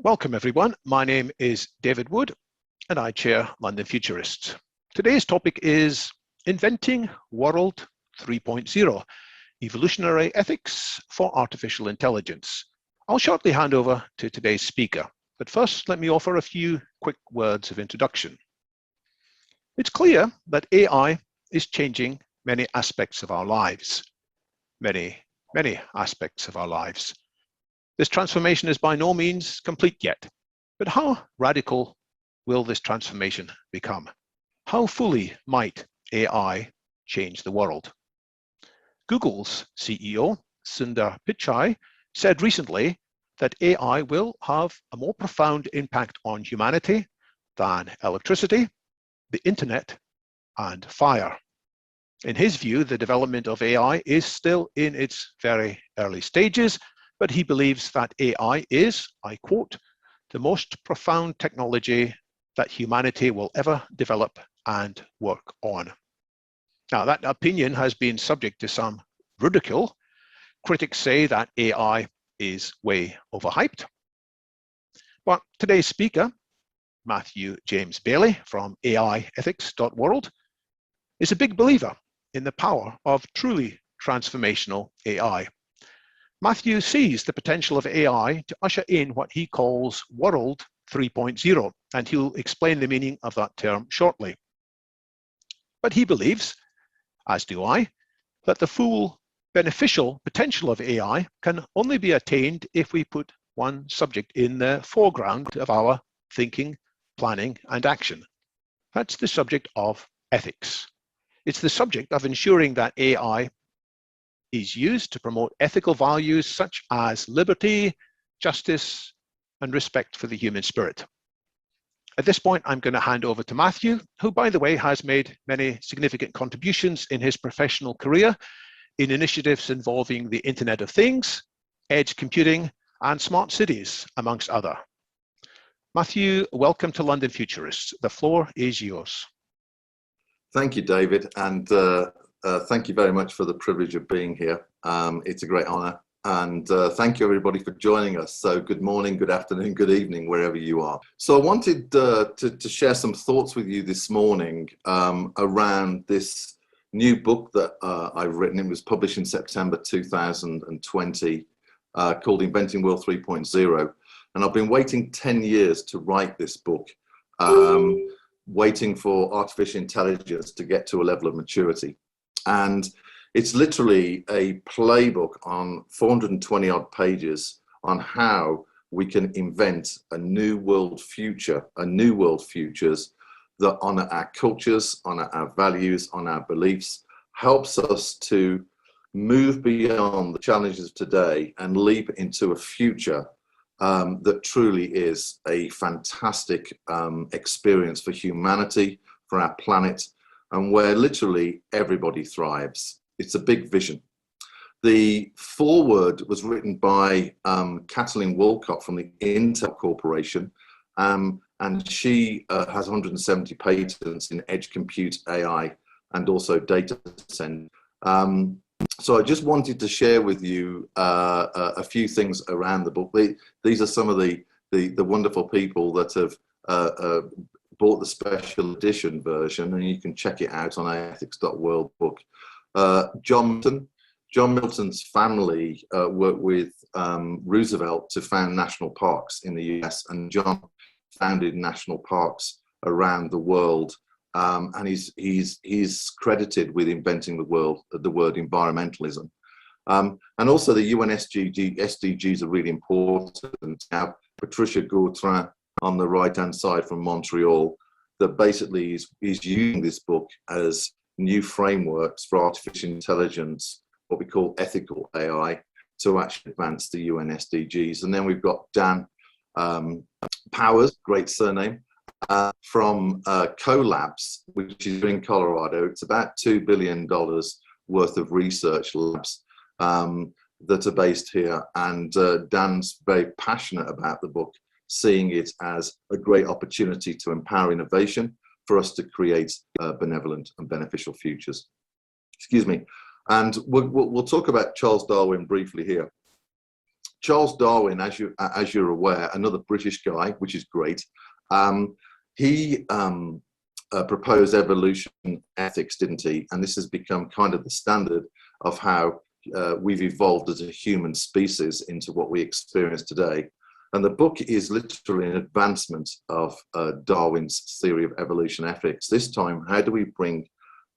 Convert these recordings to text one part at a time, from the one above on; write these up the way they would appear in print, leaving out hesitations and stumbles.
Welcome everyone, my name is David Wood and I chair London Futurists. Today's topic is Inventing World 3.0, Evolutionary Ethics for Artificial Intelligence. I'll shortly hand over to today's speaker, but first let me offer a few quick words of introduction. It's clear that AI is changing many aspects of our lives, many aspects of our lives. This transformation is by no means complete yet, but how radical will this transformation become? How fully might AI change the world? Google's CEO, Sundar Pichai, said recently that AI will have a more profound impact on humanity than electricity, the internet, and fire. In his view, the development of AI is still in its very early stages, but he believes that AI is, I quote, the most profound technology that humanity will ever develop and work on. Now, that opinion has been subject to some ridicule. Critics say that AI is way overhyped. But today's speaker, Matthew James Bailey from AIethics.world, is a big believer in the power of truly transformational AI. Matthew sees the potential of AI to usher in what he calls World 3.0, and he'll explain the meaning of that term shortly. But he believes, as do I, that the full beneficial potential of AI can only be attained if we put one subject in the foreground of our thinking, planning, and action. That's the subject of ethics. It's the subject of ensuring that AI is used to promote ethical values such as liberty, justice, and respect for the human spirit. At this point, I'm going to hand over to Matthew, who, by the way, has made many significant contributions in his professional career in initiatives involving the Internet of Things, edge computing, and smart cities, amongst other. Matthew, welcome to London Futurists. The floor is yours. Thank you, David, and thank you very much for the privilege of being here. It's a great honor, and thank you everybody for joining us. So good morning, good afternoon, good evening, wherever you are. So I wanted to share some thoughts with you this morning around this new book that I've written. It was published in September 2020 called Inventing World 3.0, and I've been waiting 10 years to write this book. Waiting for artificial intelligence to get to a level of maturity. And it's literally a playbook on 420 odd pages on how we can invent a new world future, futures that honor our cultures, honor our values, honor our beliefs, helps us to move beyond the challenges of today and leap into a future that truly is a fantastic experience for humanity, for our planet, and where literally everybody thrives. It's a big vision. The foreword was written by Kathleen Wolcott from the Intel Corporation, and she has 170 patents in edge compute, AI, and also data center. So I just wanted to share with you a few things around the book. These are some of the wonderful people that have bought the special edition version, and you can check it out on AIethics.world book. John Milton's family worked with Roosevelt to found national parks in the US, and John founded national parks around the world. And he's credited with inventing the word environmentalism. And also the UN SDGs are really important. Now, Patricia Gautrin on the right-hand side from Montreal, that basically is using this book as new frameworks for artificial intelligence, what we call ethical AI, to actually advance the UN SDGs. And then we've got Dan Powers, great surname, from CoLabs, which is in Colorado. It's about $2 billion worth of research labs that are based here. And Dan's very passionate about the book, seeing it as a great opportunity to empower innovation for us to create benevolent and beneficial futures. Excuse me. And we'll talk about Charles Darwin briefly here. Charles Darwin, as you're aware, another British guy, which is great. He proposed evolution ethics, didn't he? And this has become kind of the standard of how we've evolved as a human species into what we experience today. And the book is literally an advancement of Darwin's theory of evolution ethics. This time, how do we bring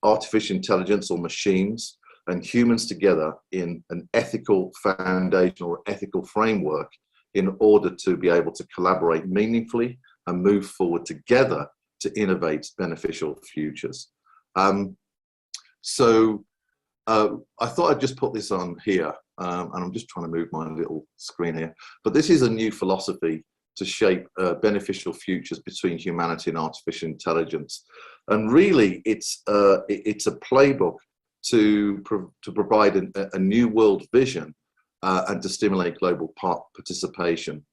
artificial intelligence or machines and humans together in an ethical foundation or ethical framework in order to be able to collaborate meaningfully and move forward together to innovate beneficial futures. So I thought I'd just put this on here, and I'm just trying to move my little screen here. But this is a new philosophy to shape beneficial futures between humanity and artificial intelligence. And really, it's a playbook to provide a new world vision and to stimulate global participation.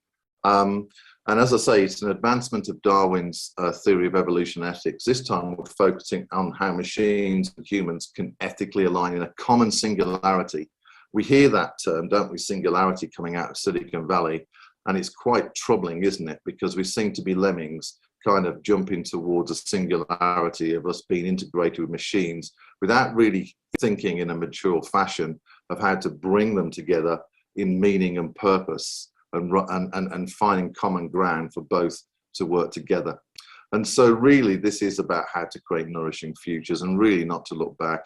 And as I say, it's an advancement of Darwin's theory of evolution ethics. This time we're focusing on how machines and humans can ethically align in a common singularity. We hear that term, don't we, singularity, coming out of Silicon Valley, and it's quite troubling, isn't it? Because we seem to be lemmings kind of jumping towards a singularity of us being integrated with machines without really thinking in a mature fashion of how to bring them together in meaning and purpose, and finding common ground for both to work together. And so really this is about how to create nourishing futures and really not to look back.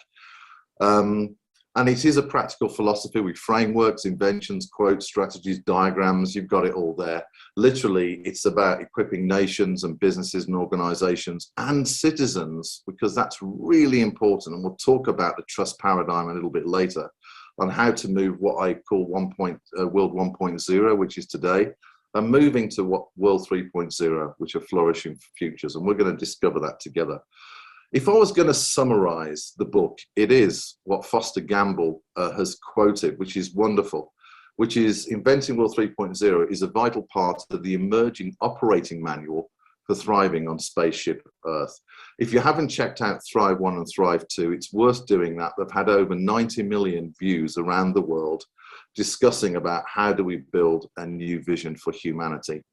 And it is a practical philosophy with frameworks, inventions, quotes, strategies, diagrams. You've got it all there. Literally, it's about equipping nations and businesses and organizations and citizens, because that's really important. And we'll talk about the trust paradigm a little bit later on how to move what I call World 1.0, which is today, and moving to what World 3.0, which are flourishing futures. And we're going to discover that together. If I was going to summarize the book, it is what Foster Gamble has quoted, which is wonderful, which is Inventing World 3.0 is a vital part of the emerging operating manual for thriving on spaceship Earth. If you haven't checked out Thrive 1 and Thrive 2, it's worth doing that. They've had over 90 million views around the world discussing about how do we build a new vision for humanity.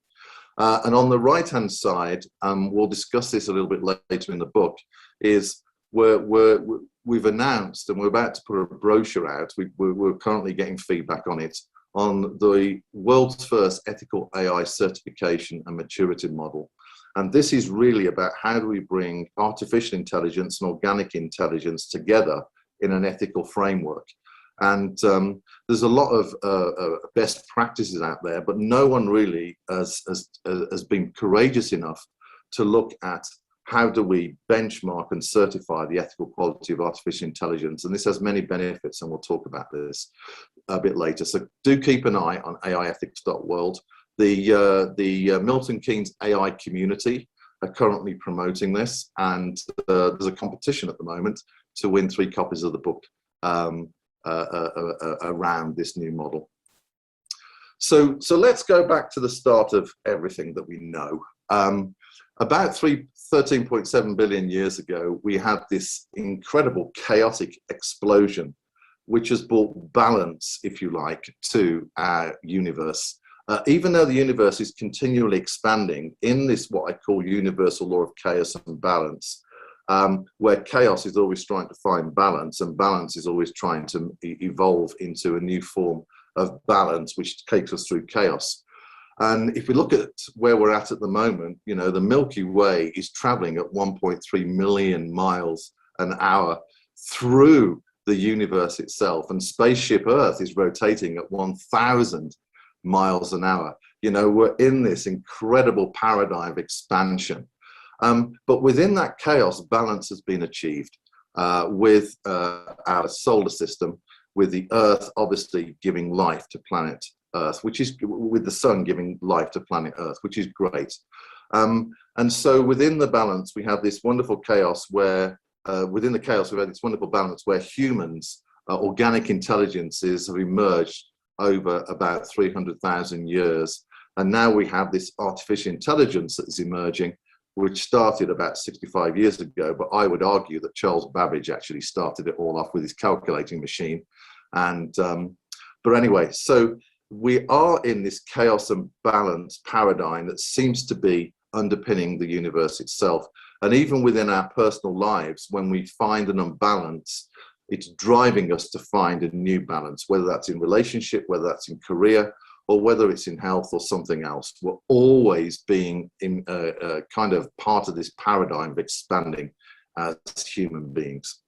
And on the right-hand side, we'll discuss this a little bit later in the book, is we've announced and we're about to put a brochure out. We're currently getting feedback on it, on the world's first ethical AI certification and maturity model. And this is really about how do we bring artificial intelligence and organic intelligence together in an ethical framework. And there's a lot of best practices out there, but no one really has been courageous enough to look at how do we benchmark and certify the ethical quality of artificial intelligence. And this has many benefits, and we'll talk about this a bit later. So do keep an eye on AIethics.world. The Milton Keynes AI community are currently promoting this, and there's a competition at the moment to win 3 copies of the book around this new model. So let's go back to the start of everything that we know. About 13.7 billion years ago, we had this incredible chaotic explosion, which has brought balance, if you like, to our universe. Even though the universe is continually expanding in this, what I call universal law of chaos and balance, where chaos is always trying to find balance, and balance is always trying to evolve into a new form of balance, which takes us through chaos. And if we look at where we're at the moment, you know, the Milky Way is traveling at 1.3 million miles an hour through the universe itself, and spaceship Earth is rotating at 1,000 miles an hour. You know, we're in this incredible paradigm of expansion. But within that chaos, balance has been achieved with our solar system, with the Earth obviously giving life to planet Earth, which is with the sun giving life to planet Earth, which is great. And so within the balance, we have this wonderful chaos where, within the chaos, we've had this wonderful balance where humans, organic intelligences have emerged over about 300,000 years. And now we have this artificial intelligence that is emerging, which started about 65 years ago. But I would argue that Charles Babbage actually started it all off with his calculating machine. And but anyway, so we are in this chaos and balance paradigm that seems to be underpinning the universe itself. And even within our personal lives, when we find an unbalance, it's driving us to find a new balance, whether that's in relationship, whether that's in career, or whether it's in health or something else. We're always being in kind of part of this paradigm of expanding as human beings.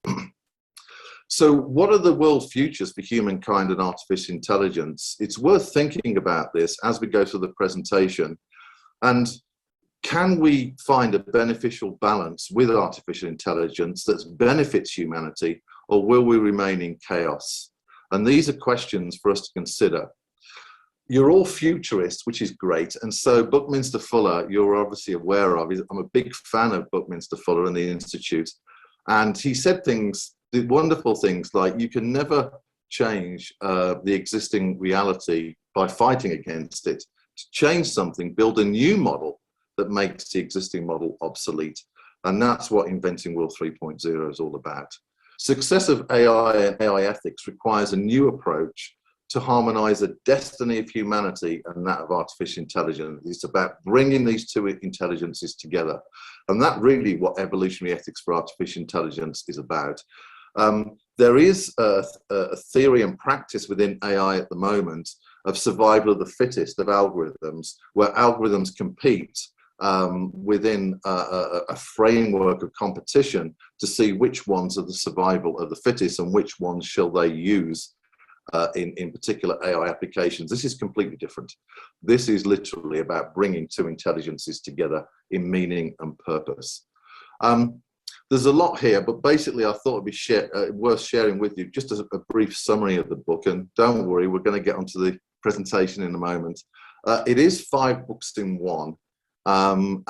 So what are the world futures for humankind and artificial intelligence? It's worth thinking about this as we go through the presentation. And can we find a beneficial balance with artificial intelligence that benefits humanity, or will we remain in chaos? And these are questions for us to consider. You're all futurists, which is great. And so Buckminster Fuller, you're obviously aware of. I'm a big fan of Buckminster Fuller and the Institute. And he said things, the wonderful things like, you can never change the existing reality by fighting against it. To change something, build a new model that makes the existing model obsolete. And that's what Inventing World 3.0 is all about. Success of AI and AI ethics requires a new approach to harmonize the destiny of humanity and that of artificial intelligence. It's about bringing these two intelligences together. And that really what evolutionary ethics for artificial intelligence is about. There is a theory and practice within AI at the moment of survival of the fittest of algorithms, where algorithms compete within a framework of competition to see which ones are the survival of the fittest and which ones shall they use in particular AI applications. This is completely different. This is literally about bringing two intelligences together in meaning and purpose. There's a lot here, but basically I thought it'd be worth sharing with you just as a brief summary of the book. And don't worry, we're going to get onto the presentation in a moment. It is 5 books in one. And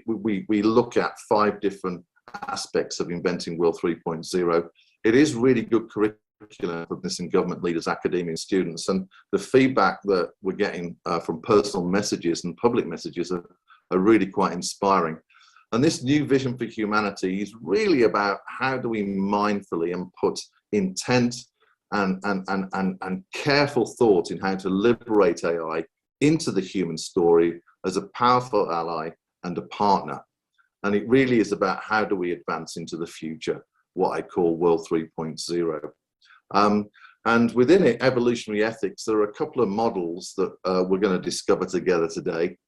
we look at 5 different aspects of Inventing World 3.0. It is really good curriculum for business and government leaders, academia and students, and the feedback that we're getting from personal messages and public messages are really quite inspiring. And this new vision for humanity is really about how do we mindfully and put intent and careful thought in how to liberate AI into the human story as a powerful ally and a partner. And it really is about how do we advance into the future, what I call World 3.0. And within it, evolutionary ethics, there are a couple of models that we're going to discover together today.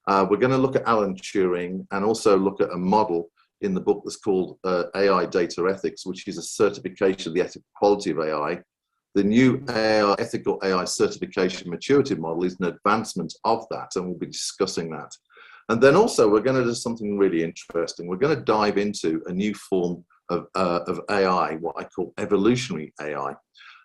We're going to look at Alan Turing and also look at a model in the book that's called AI Data Ethics, which is a certification of the ethical quality of AI. The new ethical AI certification maturity model is an advancement of that, and we'll be discussing that. And then also we're going to do something really interesting. We're going to dive into a new form of AI, what I call evolutionary AI.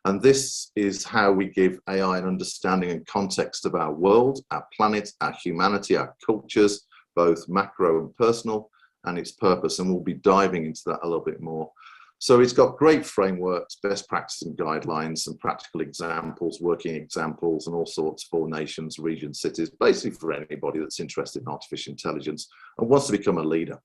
And this is how we give AI an understanding and context of our world, our planet, our humanity, our cultures, both macro and personal, and its purpose. And we'll be diving into that a little bit more. So it's got great frameworks, best practice and guidelines, and practical examples, working examples, and all sorts for nations, regions, cities, basically for anybody that's interested in artificial intelligence and wants to become a leader.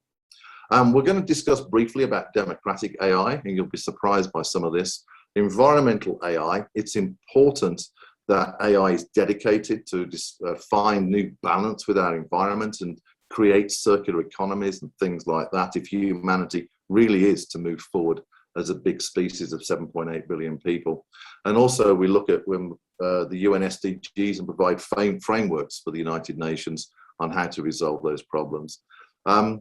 We're going to discuss briefly about democratic AI, and you'll be surprised by some of this. Environmental AI, it's important that AI is dedicated to find new balance with our environment and create circular economies and things like that if humanity really is to move forward as a big species of 7.8 billion people. And also we look at when the UN SDGs and provide frameworks for the United Nations on how to resolve those problems. And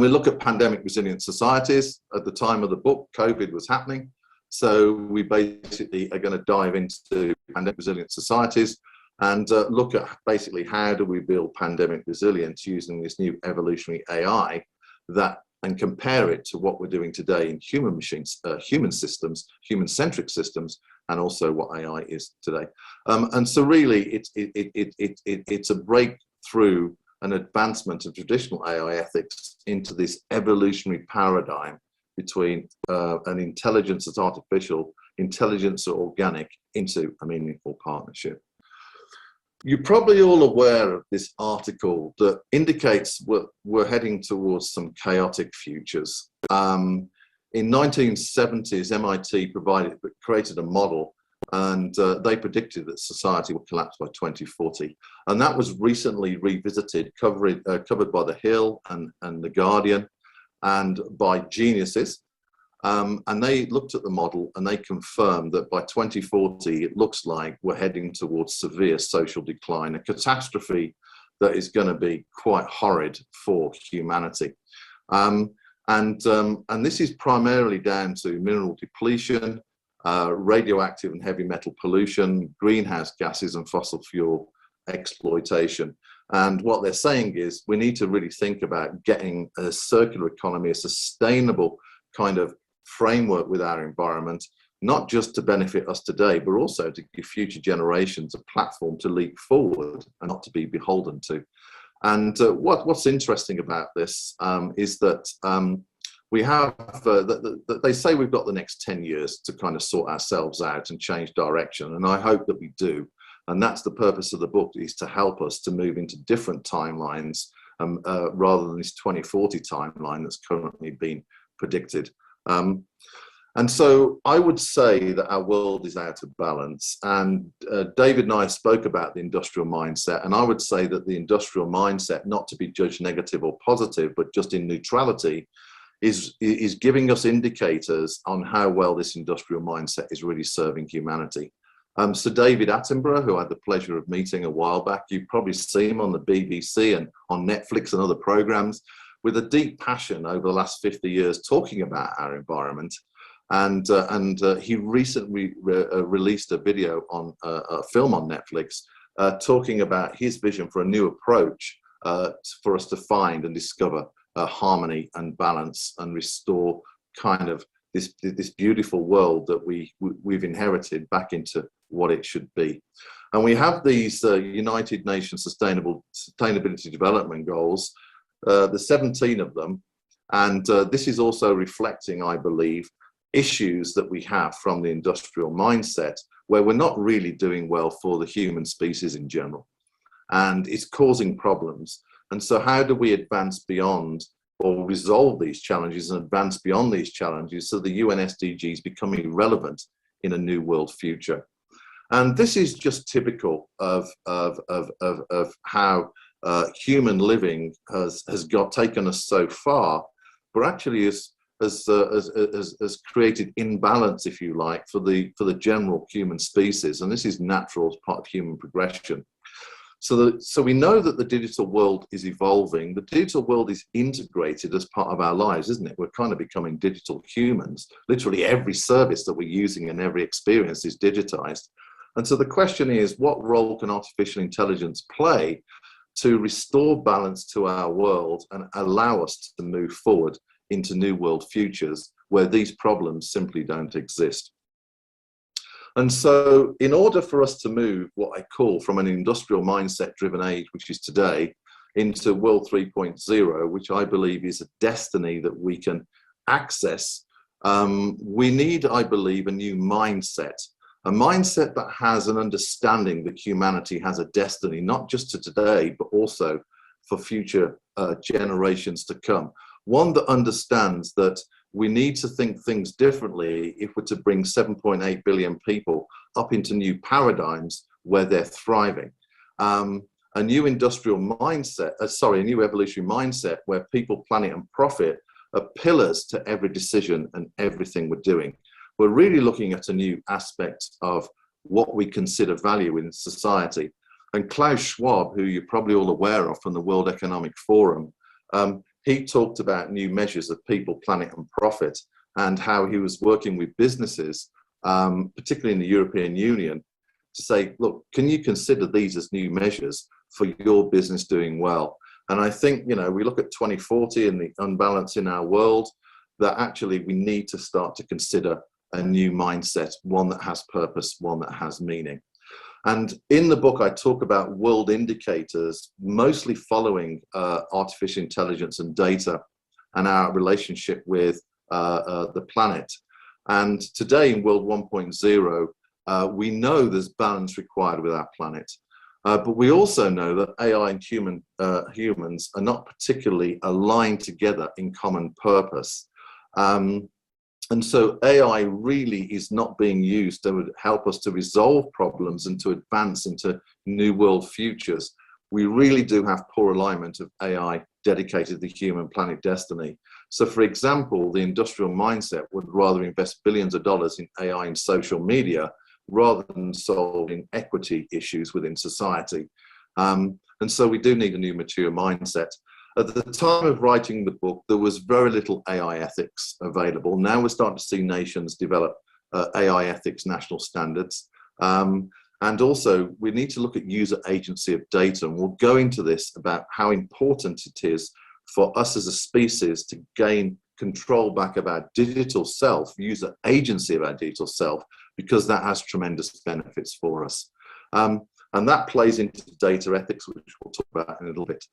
we look at pandemic resilient societies. At the time of the book, COVID was happening. So we basically are going to dive into pandemic resilient societies and look at basically how do we build pandemic resilience using this new evolutionary AI and compare it to what we're doing today in human machines, human systems, human-centric systems, and also what AI is today. And so really it's a breakthrough, an advancement of traditional AI ethics into this evolutionary paradigm between an intelligence that's artificial, intelligence or organic, into a meaningful partnership. You're probably all aware of this article that indicates we're heading towards some chaotic futures. In 1970s, MIT created a model and they predicted that society would collapse by 2040. And that was recently revisited, covered by The Hill and The Guardian, and by geniuses. And they looked at the model and they confirmed that by 2040, it looks like we're heading towards severe social decline, a catastrophe that is going to be quite horrid for humanity. And this is primarily down to mineral depletion, radioactive and heavy metal pollution, greenhouse gases, and fossil fuel exploitation. And what they're saying is we need to really think about getting a circular economy, a sustainable kind of framework with our environment, not just to benefit us today, but also to give future generations a platform to leap forward and not to be beholden to. And what's interesting about this is that we have, they say we've got the next 10 years to kind of sort ourselves out and change direction. And I hope that we do. And that's the purpose of the book, is to help us to move into different timelines rather than this 2040 timeline that's currently been predicted. And so I would say that our world is out of balance. And David and I spoke about the industrial mindset. And I would say that the industrial mindset, not to be judged negative or positive, but just in neutrality, is giving us indicators on how well this industrial mindset is really serving humanity. Sir David Attenborough, who I had the pleasure of meeting a while back, you've probably seen him on the BBC and on Netflix and other programs, with a deep passion over the last 50 years talking about our environment. And he recently released a video on a film on Netflix talking about his vision for a new approach for us to find and discover harmony and balance and restore kind of this beautiful world that we've inherited back into what it should be. And we have these United Nations Sustainability Development Goals, the 17 of them. And this is also reflecting, I believe, issues that we have from the industrial mindset, where we're not really doing well for the human species in general. And it's causing problems. And so how do we advance beyond or resolve these challenges and advance beyond these challenges so the UN SDGs become irrelevant in a new world future? And this is just typical of how human living has taken us so far, but actually has created imbalance, if you like, for the general human species. And this is natural as part of human progression. So we know that the digital world is evolving. The digital world is integrated as part of our lives, isn't it? We're kind of becoming digital humans. Literally every service that we're using and every experience is digitized. And so the question is, what role can artificial intelligence play to restore balance to our world and allow us to move forward into new world futures where these problems simply don't exist? And so in order for us to move what I call from an industrial mindset driven age, which is today, into World 3.0, which I believe is a destiny that we can access, we need, I believe, a new mindset. A mindset that has an understanding that humanity has a destiny, not just to today, but also for future generations to come. One that understands that we need to think things differently if we're to bring 7.8 billion people up into new paradigms where they're thriving. A new industrial mindset, a new evolutionary mindset where people, planet and profit are pillars to every decision and everything we're doing. We're really looking at a new aspect of what we consider value in society. And Klaus Schwab, who you're probably all aware of from the World Economic Forum, he talked about new measures of people, planet and profit, and how he was working with businesses, particularly in the European Union, to say, look, can you consider these as new measures for your business doing well? And I think, you know, we look at 2040 and the unbalance in our world, that actually we need to start to consider a new mindset, one that has purpose, one that has meaning. And in the book, I talk about world indicators, mostly following artificial intelligence and data and our relationship with the planet. And today in World 1.0, we know there's balance required with our planet. But we also know that AI and humans are not particularly aligned together in common purpose. And so AI really is not being used to help us to resolve problems and to advance into new world futures. We really do have poor alignment of AI dedicated to human planet destiny. So for example, the industrial mindset would rather invest billions of dollars in AI and social media rather than solving equity issues within society. And so we do need a new mature mindset. At the time of writing the book, there was very little AI ethics available. Now we're starting to see nations develop AI ethics national standards. And also, we need to look at user agency of data. And we'll go into this about how important it is for us as a species to gain control back of our digital self, user agency of our digital self, because that has tremendous benefits for us. And that plays into data ethics, which we'll talk about in a little bit.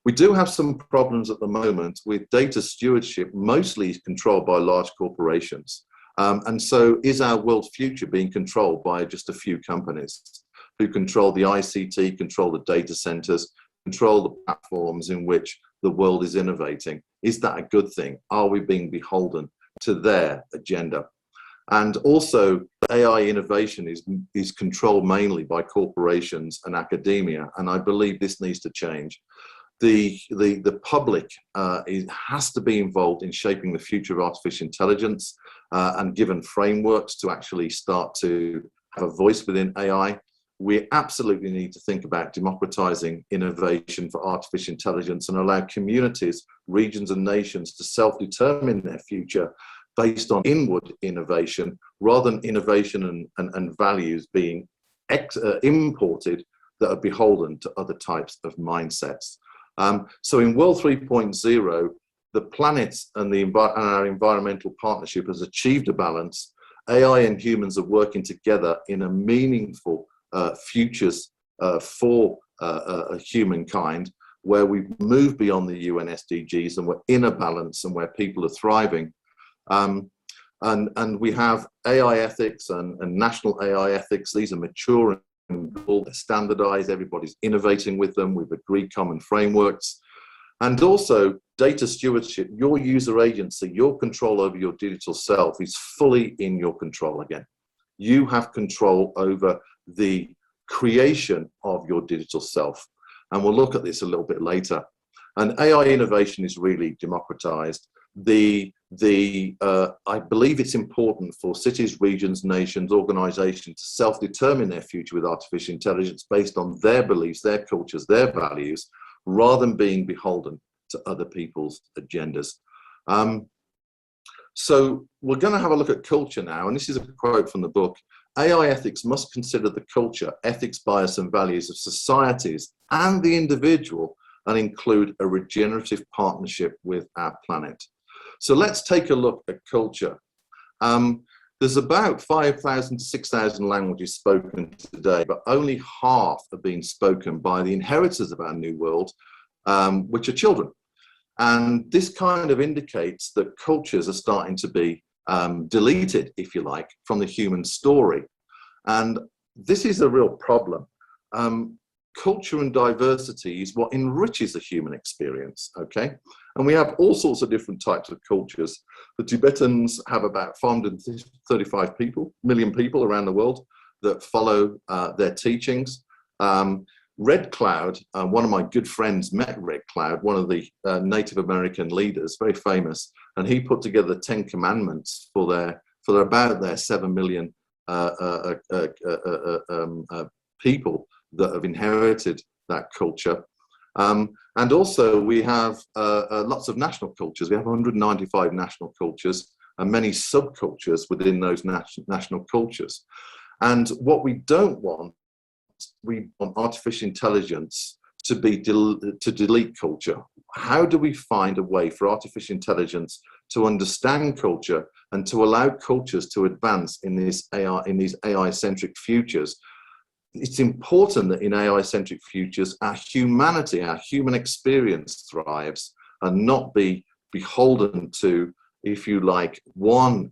We do have some problems at the moment with data stewardship, mostly controlled by large corporations. And so is our world future being controlled by just a few companies who control the ICT, control the data centers, control the platforms in which the world is innovating? Is that a good thing? Are we being beholden to their agenda? And also, AI innovation is controlled mainly by corporations and academia, and I believe this needs to change. The public has to be involved in shaping the future of artificial intelligence and given frameworks to actually start to have a voice within AI. We absolutely need to think about democratizing innovation for artificial intelligence and allow communities, regions and nations to self-determine their future based on inward innovation rather than innovation and values being imported that are beholden to other types of mindsets. So in World 3.0, the planet and our environmental partnership has achieved a balance. AI and humans are working together in a meaningful futures for humankind, where we've moved beyond the UN SDGs and we're in a balance and where people are thriving. And we have AI ethics and national AI ethics. These are mature and standardized. Everybody's innovating with them. We've agreed common frameworks. And also data stewardship, your user agency, your control over your digital self is fully in your control again. You have control over the creation of your digital self. And we'll look at this a little bit later. And AI innovation is really democratized. I believe it's important for cities, regions, nations, organizations to self-determine their future with artificial intelligence based on their beliefs, their cultures, their values, rather than being beholden to other people's agendas. So we're going to have a look at culture now, and this is a quote from the book. AI ethics must consider the culture, ethics, bias, and values of societies and the individual and include a regenerative partnership with our planet. So let's take a look at culture. There's about 5,000 to 6,000 languages spoken today, but only half are being spoken by the inheritors of our new world, which are children. And this kind of indicates that cultures are starting to be deleted, if you like, from the human story. And this is a real problem. Culture and diversity is what enriches the human experience, okay? And we have all sorts of different types of cultures. The Tibetans have about 435 million people around the world that follow their teachings. Red Cloud, one of my good friends met Red Cloud, one of the Native American leaders, very famous, and he put together the 10 Commandments for about their 7 million people that have inherited that culture. And also we have lots of national cultures. We have 195 national cultures and many subcultures within those national cultures. And what we don't want, we want artificial intelligence to delete culture. How do we find a way for artificial intelligence to understand culture and to allow cultures to advance in these AI-centric futures? It's important that in AI-centric futures, our humanity, our human experience thrives and not be beholden to, if you like, one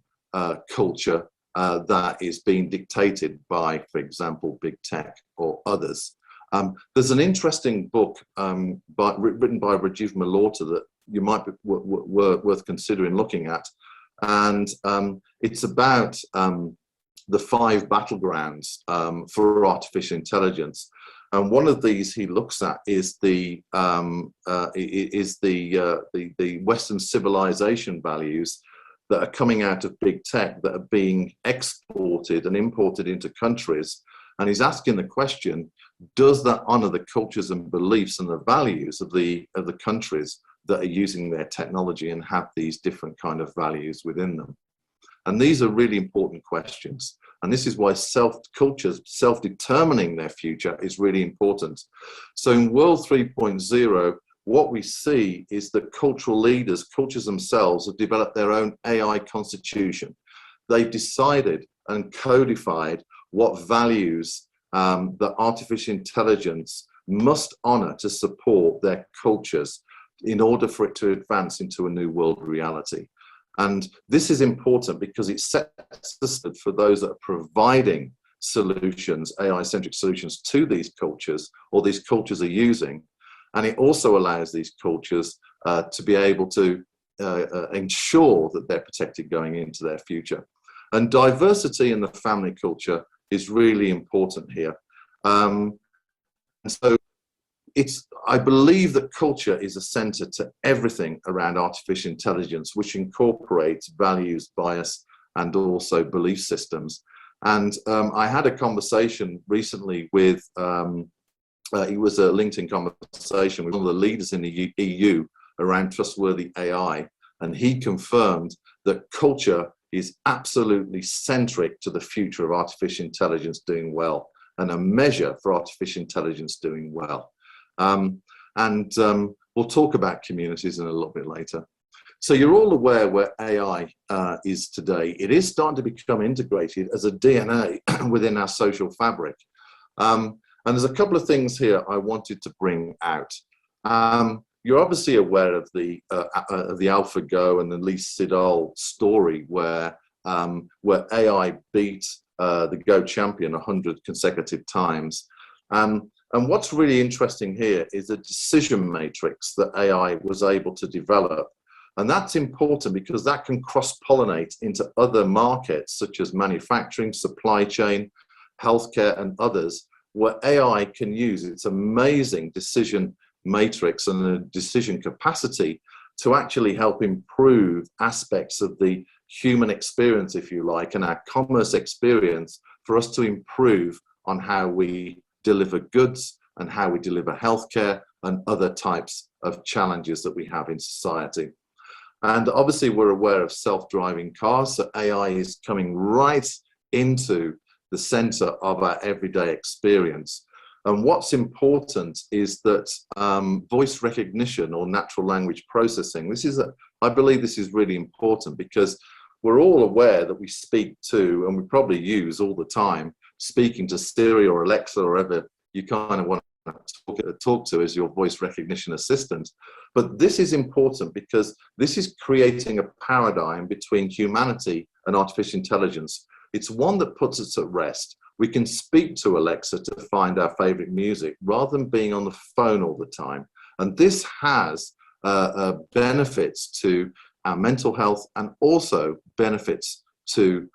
culture that is being dictated by, for example, big tech or others. There's an interesting book written by Rajiv Malhotra that you might be worth considering looking at. And it's about the 5 battlegrounds for artificial intelligence. And one of these he looks at is the Western civilization values that are coming out of big tech, that are being exported and imported into countries. And he's asking the question, does that honor the cultures and beliefs and the values of the countries that are using their technology and have these different kind of values within them? And these are really important questions. And this is why cultures self-determining their future is really important. So in World 3.0, what we see is that cultural leaders, cultures themselves, have developed their own AI constitution. They've decided and codified what values that artificial intelligence must honor to support their cultures in order for it to advance into a new world reality. And this is important because it sets the standard for those that are providing solutions, AI-centric solutions to these cultures, or these cultures are using. And it also allows these cultures to be able to ensure that they're protected going into their future. And diversity in the family culture is really important here. And so I believe that culture is a center to everything around artificial intelligence, which incorporates values, bias, and also belief systems. And I had a conversation recently with, it was a LinkedIn conversation with one of the leaders in the EU around trustworthy AI. And he confirmed that culture is absolutely centric to the future of artificial intelligence doing well, and a measure for artificial intelligence doing well. We'll talk about communities in a little bit later. So you're all aware where AI is today. It is starting to become integrated as a DNA within our social fabric. And there's a couple of things here I wanted to bring out. You're obviously aware of the AlphaGo and the Lee Sedol story where AI beat the Go champion 100 consecutive times. And what's really interesting here is the decision matrix that AI was able to develop. And that's important because that can cross-pollinate into other markets such as manufacturing, supply chain, healthcare, and others, where AI can use its amazing decision matrix and the decision capacity to actually help improve aspects of the human experience, if you like, and our commerce experience, for us to improve on how we deliver goods and how we deliver healthcare and other types of challenges that we have in society. And obviously we're aware of self-driving cars, so AI is coming right into the center of our everyday experience. And what's important is that voice recognition or natural language processing, I believe this is really important because we're all aware that we speak to, and we probably use all the time, speaking to Siri or Alexa or whatever you kind of want to talk to as your voice recognition assistant. But this is important because this is creating a paradigm between humanity and artificial intelligence. It's one that puts us at rest. We can speak to Alexa to find our favorite music rather than being on the phone all the time. And this has benefits to our mental health and also benefits to,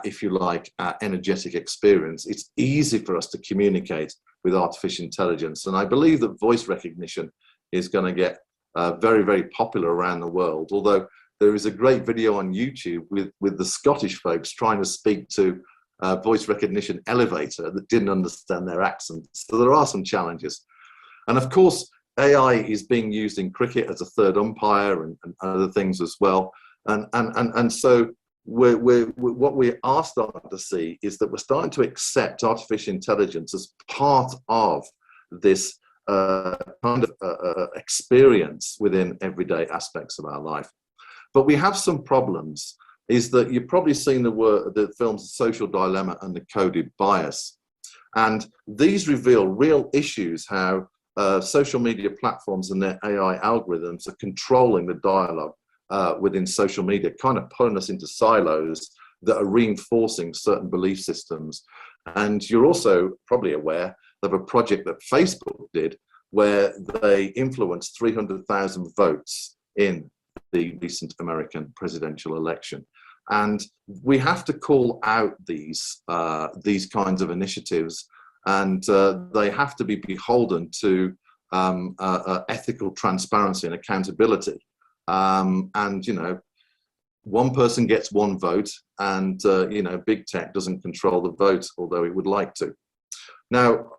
if you like, our energetic experience. It's easy for us to communicate with artificial intelligence. And I believe that voice recognition is going to get very, very popular around the world. Although there is a great video on YouTube with the Scottish folks trying to speak to a voice recognition elevator that didn't understand their accent. So there are some challenges. And of course, AI is being used in cricket as a third umpire and other things as well. And so what we are starting to see is that we're starting to accept artificial intelligence as part of this kind of experience within everyday aspects of our life. But we have some problems. Is that you've probably seen the films Social Dilemma and The Coded Bias. And these reveal real issues, how social media platforms and their AI algorithms are controlling the dialogue within social media, kind of putting us into silos that are reinforcing certain belief systems. And you're also probably aware of a project that Facebook did where they influenced 300,000 votes in the recent American presidential election. And we have to call out these kinds of initiatives, and they have to be beholden to ethical transparency and accountability. And, you know, one person gets one vote, and, you know, big tech doesn't control the vote, although it would like to. Now,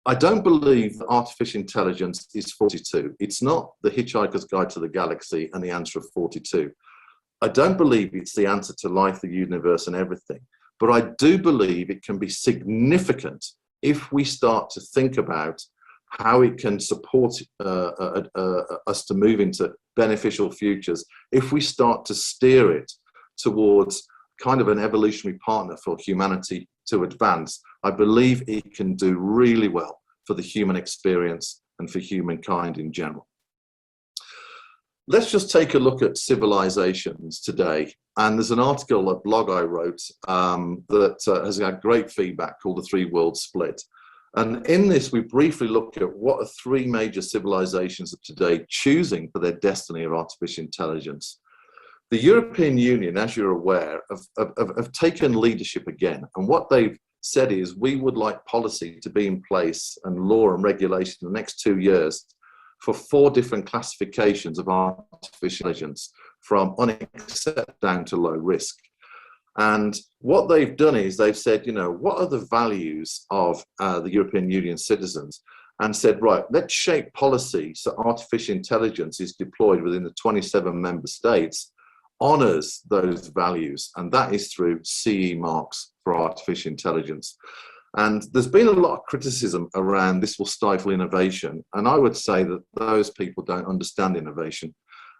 I don't believe that artificial intelligence is 42. It's not the Hitchhiker's Guide to the Galaxy and the answer of 42. I don't believe it's the answer to life, the universe, and everything. But I do believe it can be significant if we start to think about how it can support us to move into beneficial futures, if we start to steer it towards kind of an evolutionary partner for humanity to advance. I believe it can do really well for the human experience and for humankind in general. Let's just take a look at civilizations today. And there's an article, a blog I wrote that has had great feedback called The Three Worlds Split. And in this, we briefly look at what are three major civilizations of today choosing for their destiny of artificial intelligence. The European Union, as you're aware, have taken leadership again. And what they've said is, we would like policy to be in place and law and regulation in the next 2 years for 4 different classifications of artificial intelligence, from unacceptable down to low risk. And what they've done is they've said, you know, what are the values of the European Union citizens? And said, right, let's shape policy so artificial intelligence is deployed within the 27 member states, honors those values. And that is through CE marks for artificial intelligence. And there's been a lot of criticism around this will stifle innovation. And I would say that those people don't understand innovation.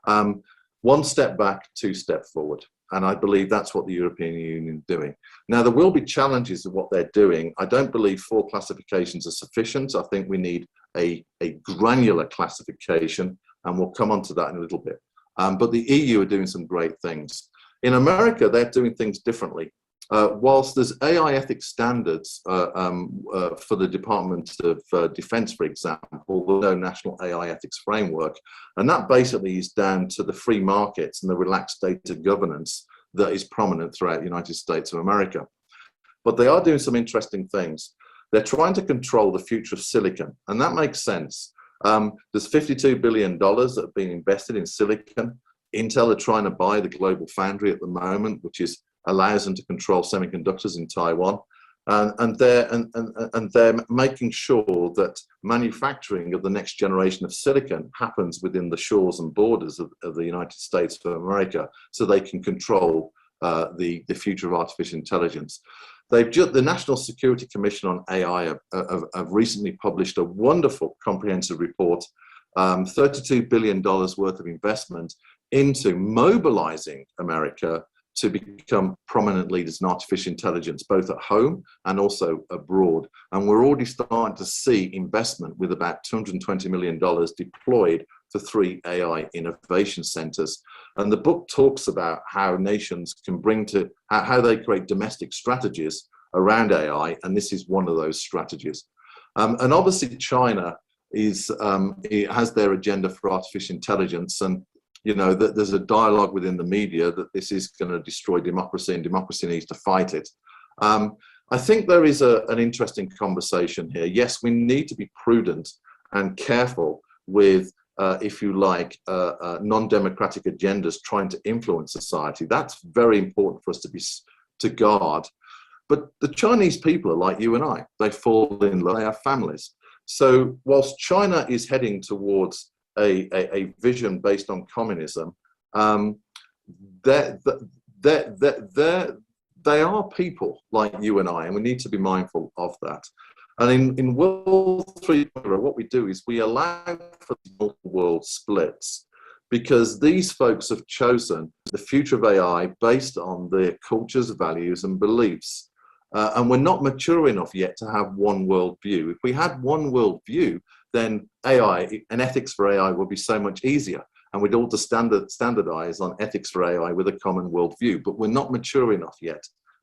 1 step back, 2 steps forward. And I believe that's what the European Union is doing. Now, there will be challenges of what they're doing. I don't believe 4 classifications are sufficient. I think we need a granular classification, and we'll come on to that in a little bit. But the EU are doing some great things. In America, they're doing things differently. Whilst there's AI ethics standards for the Department of Defense, for example, there's no national AI ethics framework. And that basically is down to the free markets and the relaxed data governance that is prominent throughout the United States of America. But they are doing some interesting things. They're trying to control the future of silicon, and that makes sense. There's $52 billion that have been invested in silicon. Intel are trying to buy the global foundry at the moment, which allows them to control semiconductors in Taiwan, and they're making sure that manufacturing of the next generation of silicon happens within the shores and borders of the United States of America, so they can control the future of artificial intelligence. The National Security Commission on AI have recently published a wonderful comprehensive report, $32 billion worth of investment into mobilizing America to become prominent leaders in artificial intelligence, both at home and also abroad. And we're already starting to see investment with about $220 million deployed to 3 AI innovation centers. And the book talks about how nations can how they create domestic strategies around AI, and this is one of those strategies. And obviously China it has their agenda for artificial intelligence, and you know, that there's a dialogue within the media that this is going to destroy democracy and democracy needs to fight it. I think there is an interesting conversation here. Yes, we need to be prudent and careful with, if you like, non-democratic agendas trying to influence society. That's very important for us to guard. But the Chinese people are like you and I. They fall in love, they have families. So whilst China is heading towards a vision based on communism, they are people like you and I, and we need to be mindful of that. And in World 3.0, what we do is we allow for multiple world splits, because these folks have chosen the future of AI based on their cultures, values, and beliefs. And we're not mature enough yet to have one world view. If we had one world view, then AI and ethics for AI would be so much easier, and we'd all to standardize on ethics for AI with a common worldview. But we're not mature enough yet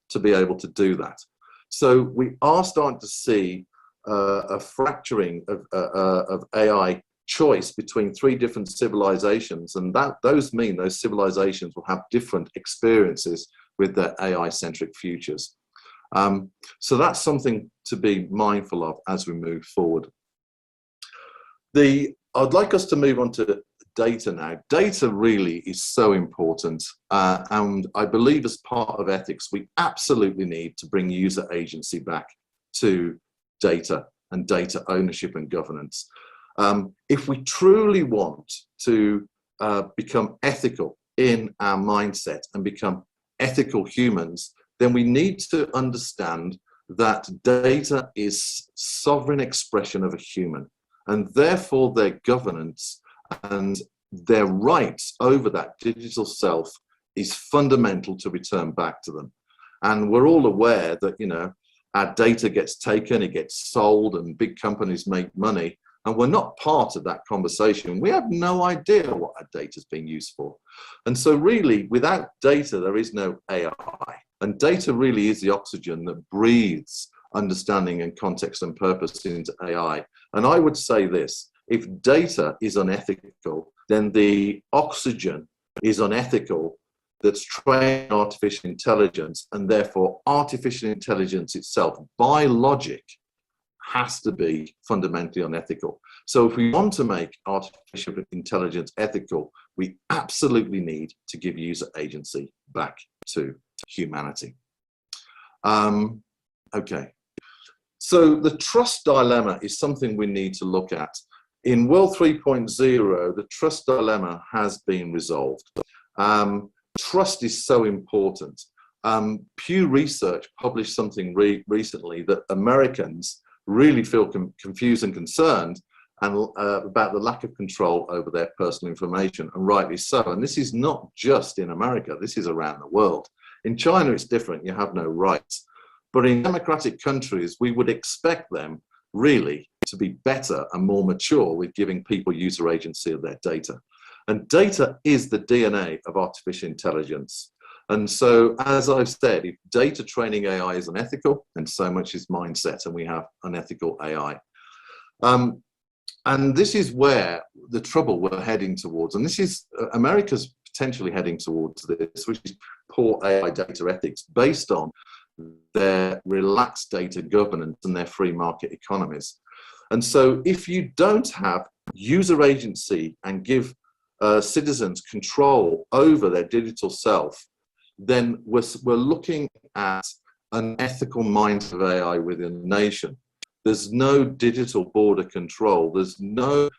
to be able to do that. So we are starting to see a fracturing of AI choice between 3 different civilizations, and those civilizations will have different experiences with their AI-centric futures. So that's something to be mindful of as we move forward. I'd like us to move on to data now. Data really is so important, and I believe as part of ethics, we absolutely need to bring user agency back to data and data ownership and governance. If we truly want to become ethical in our mindset and become ethical humans, then we need to understand that data is sovereign expression of a human, and therefore their governance and their rights over that digital self is fundamental to return back to them. And we're all aware that, you know, our data gets taken, it gets sold, and big companies make money, and we're not part of that conversation. We have no idea what our data is being used for. And so really, without data, there is no AI. And data really is the oxygen that breathes understanding and context and purpose into AI. And I would say this: if data is unethical, then the oxygen is unethical that's trained artificial intelligence, and therefore artificial intelligence itself, by logic, has to be fundamentally unethical. So if we want to make artificial intelligence ethical, we absolutely need to give user agency back to humanity. Okay. So the trust dilemma is something we need to look at. In World 3.0, the trust dilemma has been resolved. Trust is so important. Pew Research published something recently that Americans really feel confused and concerned about the lack of control over their personal information, and rightly so. And this is not just in America, this is around the world. In China, it's different, you have no rights. But in democratic countries, we would expect them really to be better and more mature with giving people user agency of their data. And data is the DNA of artificial intelligence. And so, as I've said, if data training AI is unethical, then so much is mindset, and we have unethical AI. And this is where the trouble we're heading towards, and this is, America's potentially heading towards this, which is poor AI data ethics based on their relaxed data governance and their free market economies. And so if you don't have user agency and give citizens control over their digital self, then we're looking at an ethical mind of AI within a nation. There's no digital border control. There's no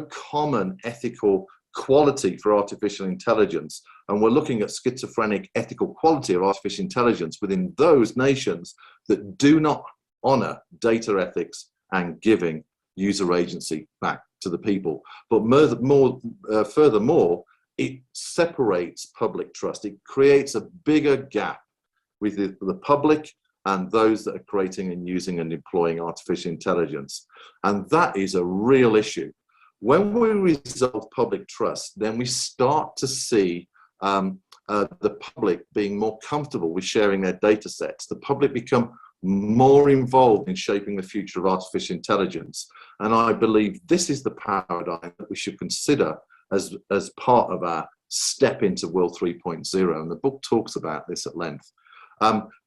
common ethical quality for artificial intelligence. And we're looking at schizophrenic ethical quality of artificial intelligence within those nations that do not honor data ethics and giving user agency back to the people. But furthermore, it separates public trust. It creates a bigger gap with the public and those that are creating and using and deploying artificial intelligence. And that is a real issue. When we resolve public trust, then we start to see the public being more comfortable with sharing their data sets. The public become more involved in shaping the future of artificial intelligence. And I believe this is the paradigm that we should consider as part of our step into World 3.0. And the book talks about this at length.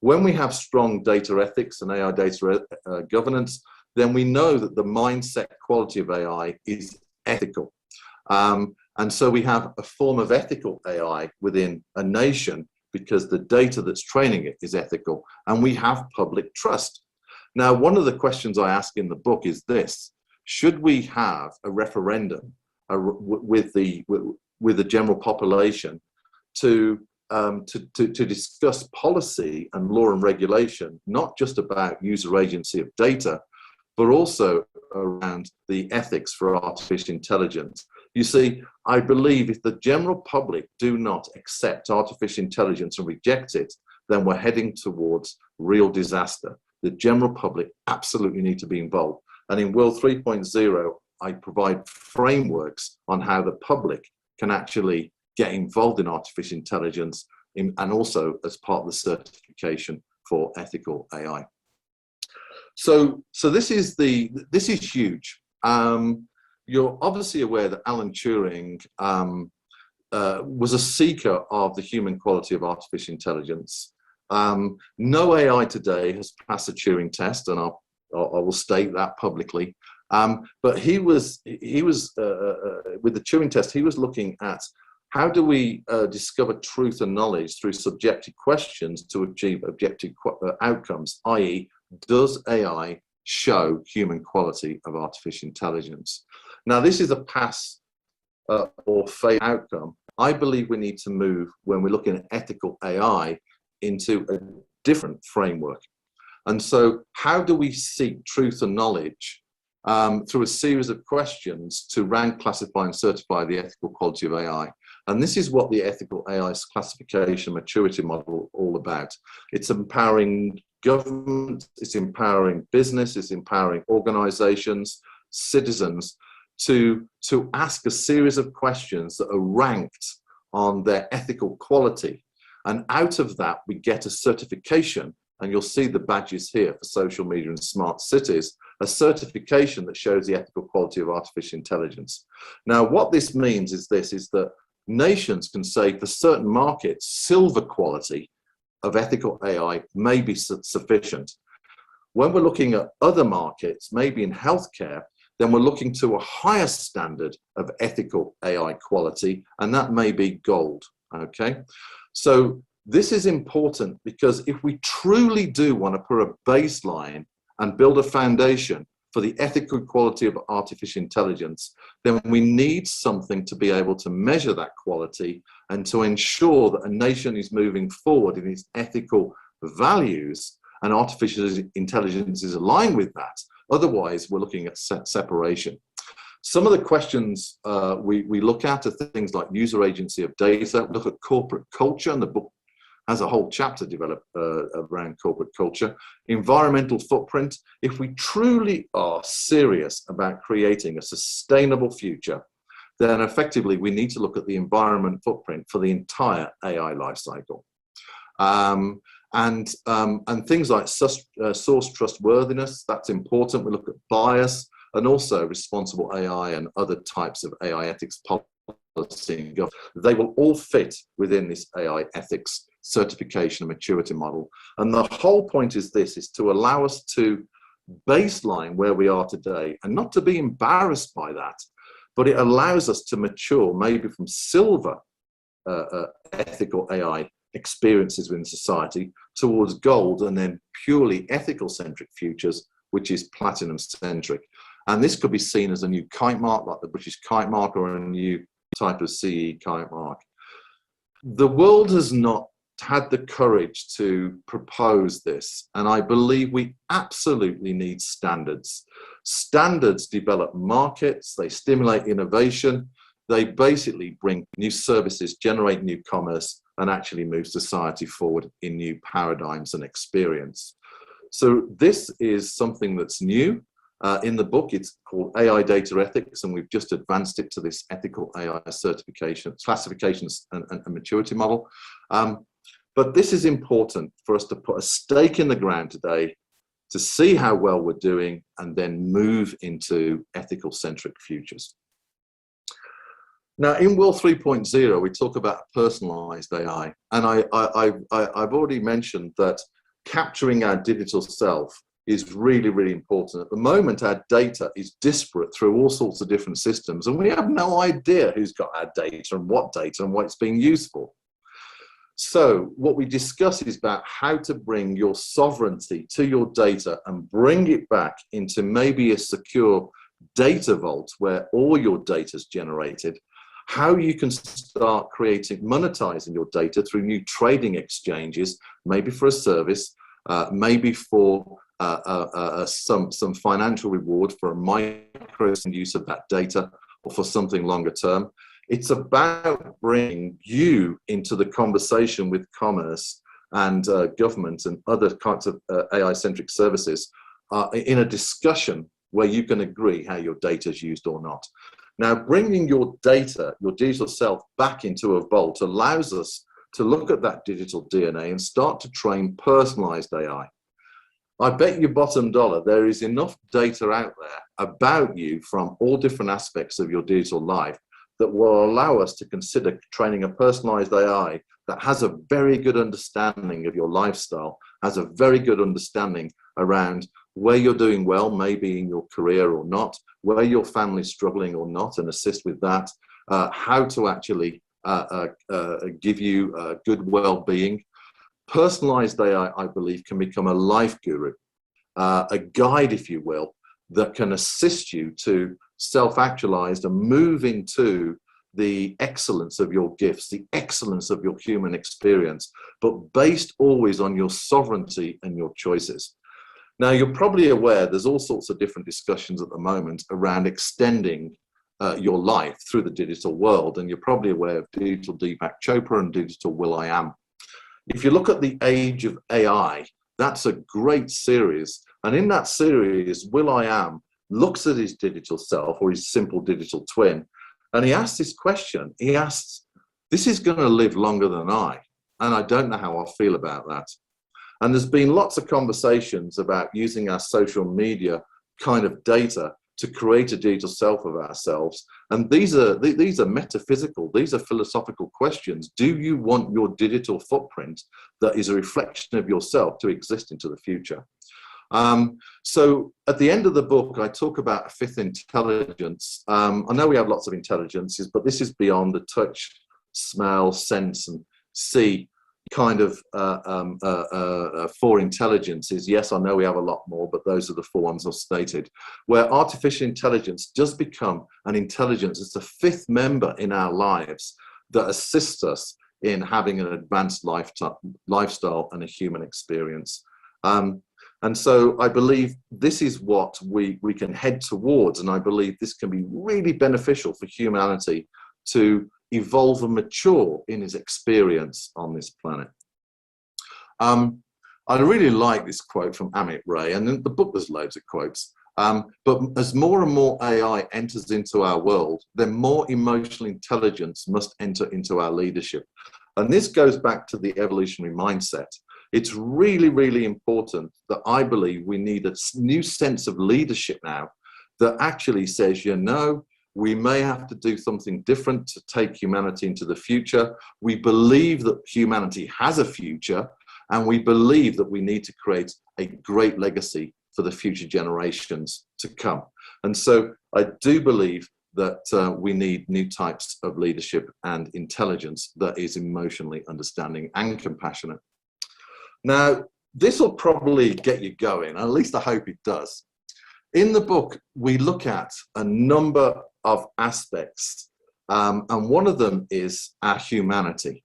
When we have strong data ethics and AI data governance, then we know that the mindset quality of AI is ethical. And so we have a form of ethical AI within a nation because the data that's training it is ethical, and we have public trust. Now, one of the questions I ask in the book is this: should we have a referendum with the general population to discuss policy and law and regulation, not just about user agency of data, but also around the ethics for artificial intelligence? You see, I believe if the general public do not accept artificial intelligence and reject it, then we're heading towards real disaster. The general public absolutely need to be involved. And in World 3.0, I provide frameworks on how the public can actually get involved in artificial intelligence, and also as part of the certification for ethical AI. So this is huge. you're obviously aware that Alan Turing was a seeker of the human quality of artificial intelligence. No AI today has passed the Turing test, and I will state that publicly. But he was with the Turing test, he was looking at how do we discover truth and knowledge through subjective questions to achieve objective outcomes, i.e., does AI show human quality of artificial intelligence? Now, this is a pass or fail outcome. I believe we need to move, when we're looking at ethical AI, into a different framework. And so how do we seek truth and knowledge through a series of questions to rank, classify, and certify the ethical quality of AI? And this is what the ethical AI classification maturity model is all about. It's empowering government, it's empowering business, it's empowering organizations, citizens to ask a series of questions that are ranked on their ethical quality. And out of that, we get a certification, and you'll see the badges here for social media and smart cities, a certification that shows the ethical quality of artificial intelligence. Now, what this means is that nations can say for certain markets, silver quality of ethical AI may be sufficient. When we're looking at other markets, maybe in healthcare, then we're looking to a higher standard of ethical AI quality, and that may be gold, okay? So this is important because if we truly do want to put a baseline and build a foundation for the ethical quality of artificial intelligence, then we need something to be able to measure that quality and to ensure that a nation is moving forward in its ethical values and artificial intelligence is aligned with that. Otherwise, we're looking at separation. Some of the questions we look at are things like user agency of data, look at corporate culture, and the book has a whole chapter developed around corporate culture. Environmental footprint. If we truly are serious about creating a sustainable future, then effectively we need to look at the environment footprint for the entire AI lifecycle. And things like source trustworthiness, that's important. We look at bias and also responsible AI and other types of AI ethics policy. They will all fit within this AI ethics certification and maturity model. And the whole point is this, is to allow us to baseline where we are today and not to be embarrassed by that, but it allows us to mature maybe from silver ethical AI experiences within society towards gold and then purely ethical centric futures, which is platinum centric. And this could be seen as a new kite mark, like the British kite mark, or a new type of CE kite mark. The world has not had the courage to propose this, and I believe we absolutely need standards. Standards develop markets, they stimulate innovation, they basically bring new services, generate new commerce, and actually move society forward in new paradigms and experience. So this is something that's new. In the book, it's called AI Data Ethics, and we've just advanced it to this ethical AI certification, classifications and maturity model. But this is important for us to put a stake in the ground today to see how well we're doing and then move into ethical centric futures. Now, in World 3.0, we talk about personalized AI, and I've already mentioned that capturing our digital self is really, really important. At the moment, our data is disparate through all sorts of different systems, and we have no idea who's got our data and what it's being used for. So what we discuss is about how to bring your sovereignty to your data and bring it back into maybe a secure data vault where all your data is generated, how you can start monetizing your data through new trading exchanges, maybe for a service, maybe for some financial reward for a micro use of that data, or for something longer term. It's about bringing you into the conversation with commerce and government and other kinds of AI-centric services in a discussion where you can agree how your data is used or not. Now, bringing your data, your digital self, back into a vault allows us to look at that digital DNA and start to train personalized AI. I bet you bottom dollar there is enough data out there about you from all different aspects of your digital life that will allow us to consider training a personalized AI that has a very good understanding of your lifestyle, has a very good understanding around where you're doing well, maybe in your career or not, where your family's struggling or not, and assist with that, how to actually give you good well-being. Personalized AI, I believe, can become a life guru, a guide, if you will, that can assist you to self-actualize and move into the excellence of your gifts, the excellence of your human experience, but based always on your sovereignty and your choices. Now, you're probably aware there's all sorts of different discussions at the moment around extending your life through the digital world, and you're probably aware of Digital Deepak Chopra and Digital Will.i.am. If you look at the Age of AI, that's a great series, and in that series, Will.i.am looks at his digital self or his simple digital twin, and he asks this question. He asks, this is going to live longer than I, and I don't know how I feel about that. And there's been lots of conversations about using our social media kind of data to create a digital self of ourselves. And these are metaphysical, these are philosophical questions. Do you want your digital footprint that is a reflection of yourself to exist into the future? So at the end of the book, I talk about a fifth intelligence. I know we have lots of intelligences, but this is beyond the touch, smell, sense, and see kind of four intelligences. Yes, I know we have a lot more, but those are the four ones I've stated, where artificial intelligence does become an intelligence. It's the fifth member in our lives that assists us in having an advanced lifestyle and a human experience. And so I believe this is what we can head towards, and I believe this can be really beneficial for humanity to evolve and mature in its experience on this planet. I really like this quote from Amit Ray, and in the book there's loads of quotes, but as more and more AI enters into our world, then more emotional intelligence must enter into our leadership. And this goes back to the evolutionary mindset. It's really, really important that I believe we need a new sense of leadership now that actually says, you know, we may have to do something different to take humanity into the future. We believe that humanity has a future, and we believe that we need to create a great legacy for the future generations to come. And so I do believe that we need new types of leadership and intelligence that is emotionally understanding and compassionate. Now, this will probably get you going, at least I hope it does. In the book, we look at a number of aspects, and one of them is our humanity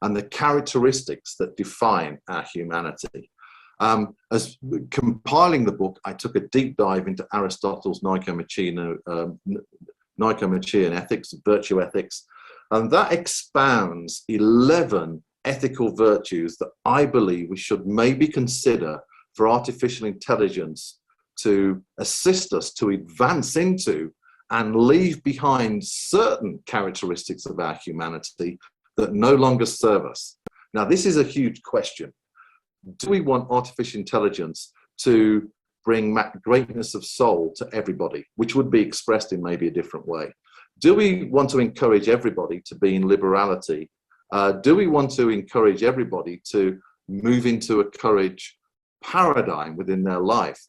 and the characteristics that define our humanity. As compiling the book, I took a deep dive into Aristotle's Nicomachean Ethics, virtue ethics, and that expounds 11 ethical virtues that I believe we should maybe consider for artificial intelligence to assist us to advance into and leave behind certain characteristics of our humanity that no longer serve us. Now, this is a huge question. Do we want artificial intelligence to bring greatness of soul to everybody, which would be expressed in maybe a different way? Do we want to encourage everybody to be in liberality? Do we want to encourage everybody to move into a courage paradigm within their life?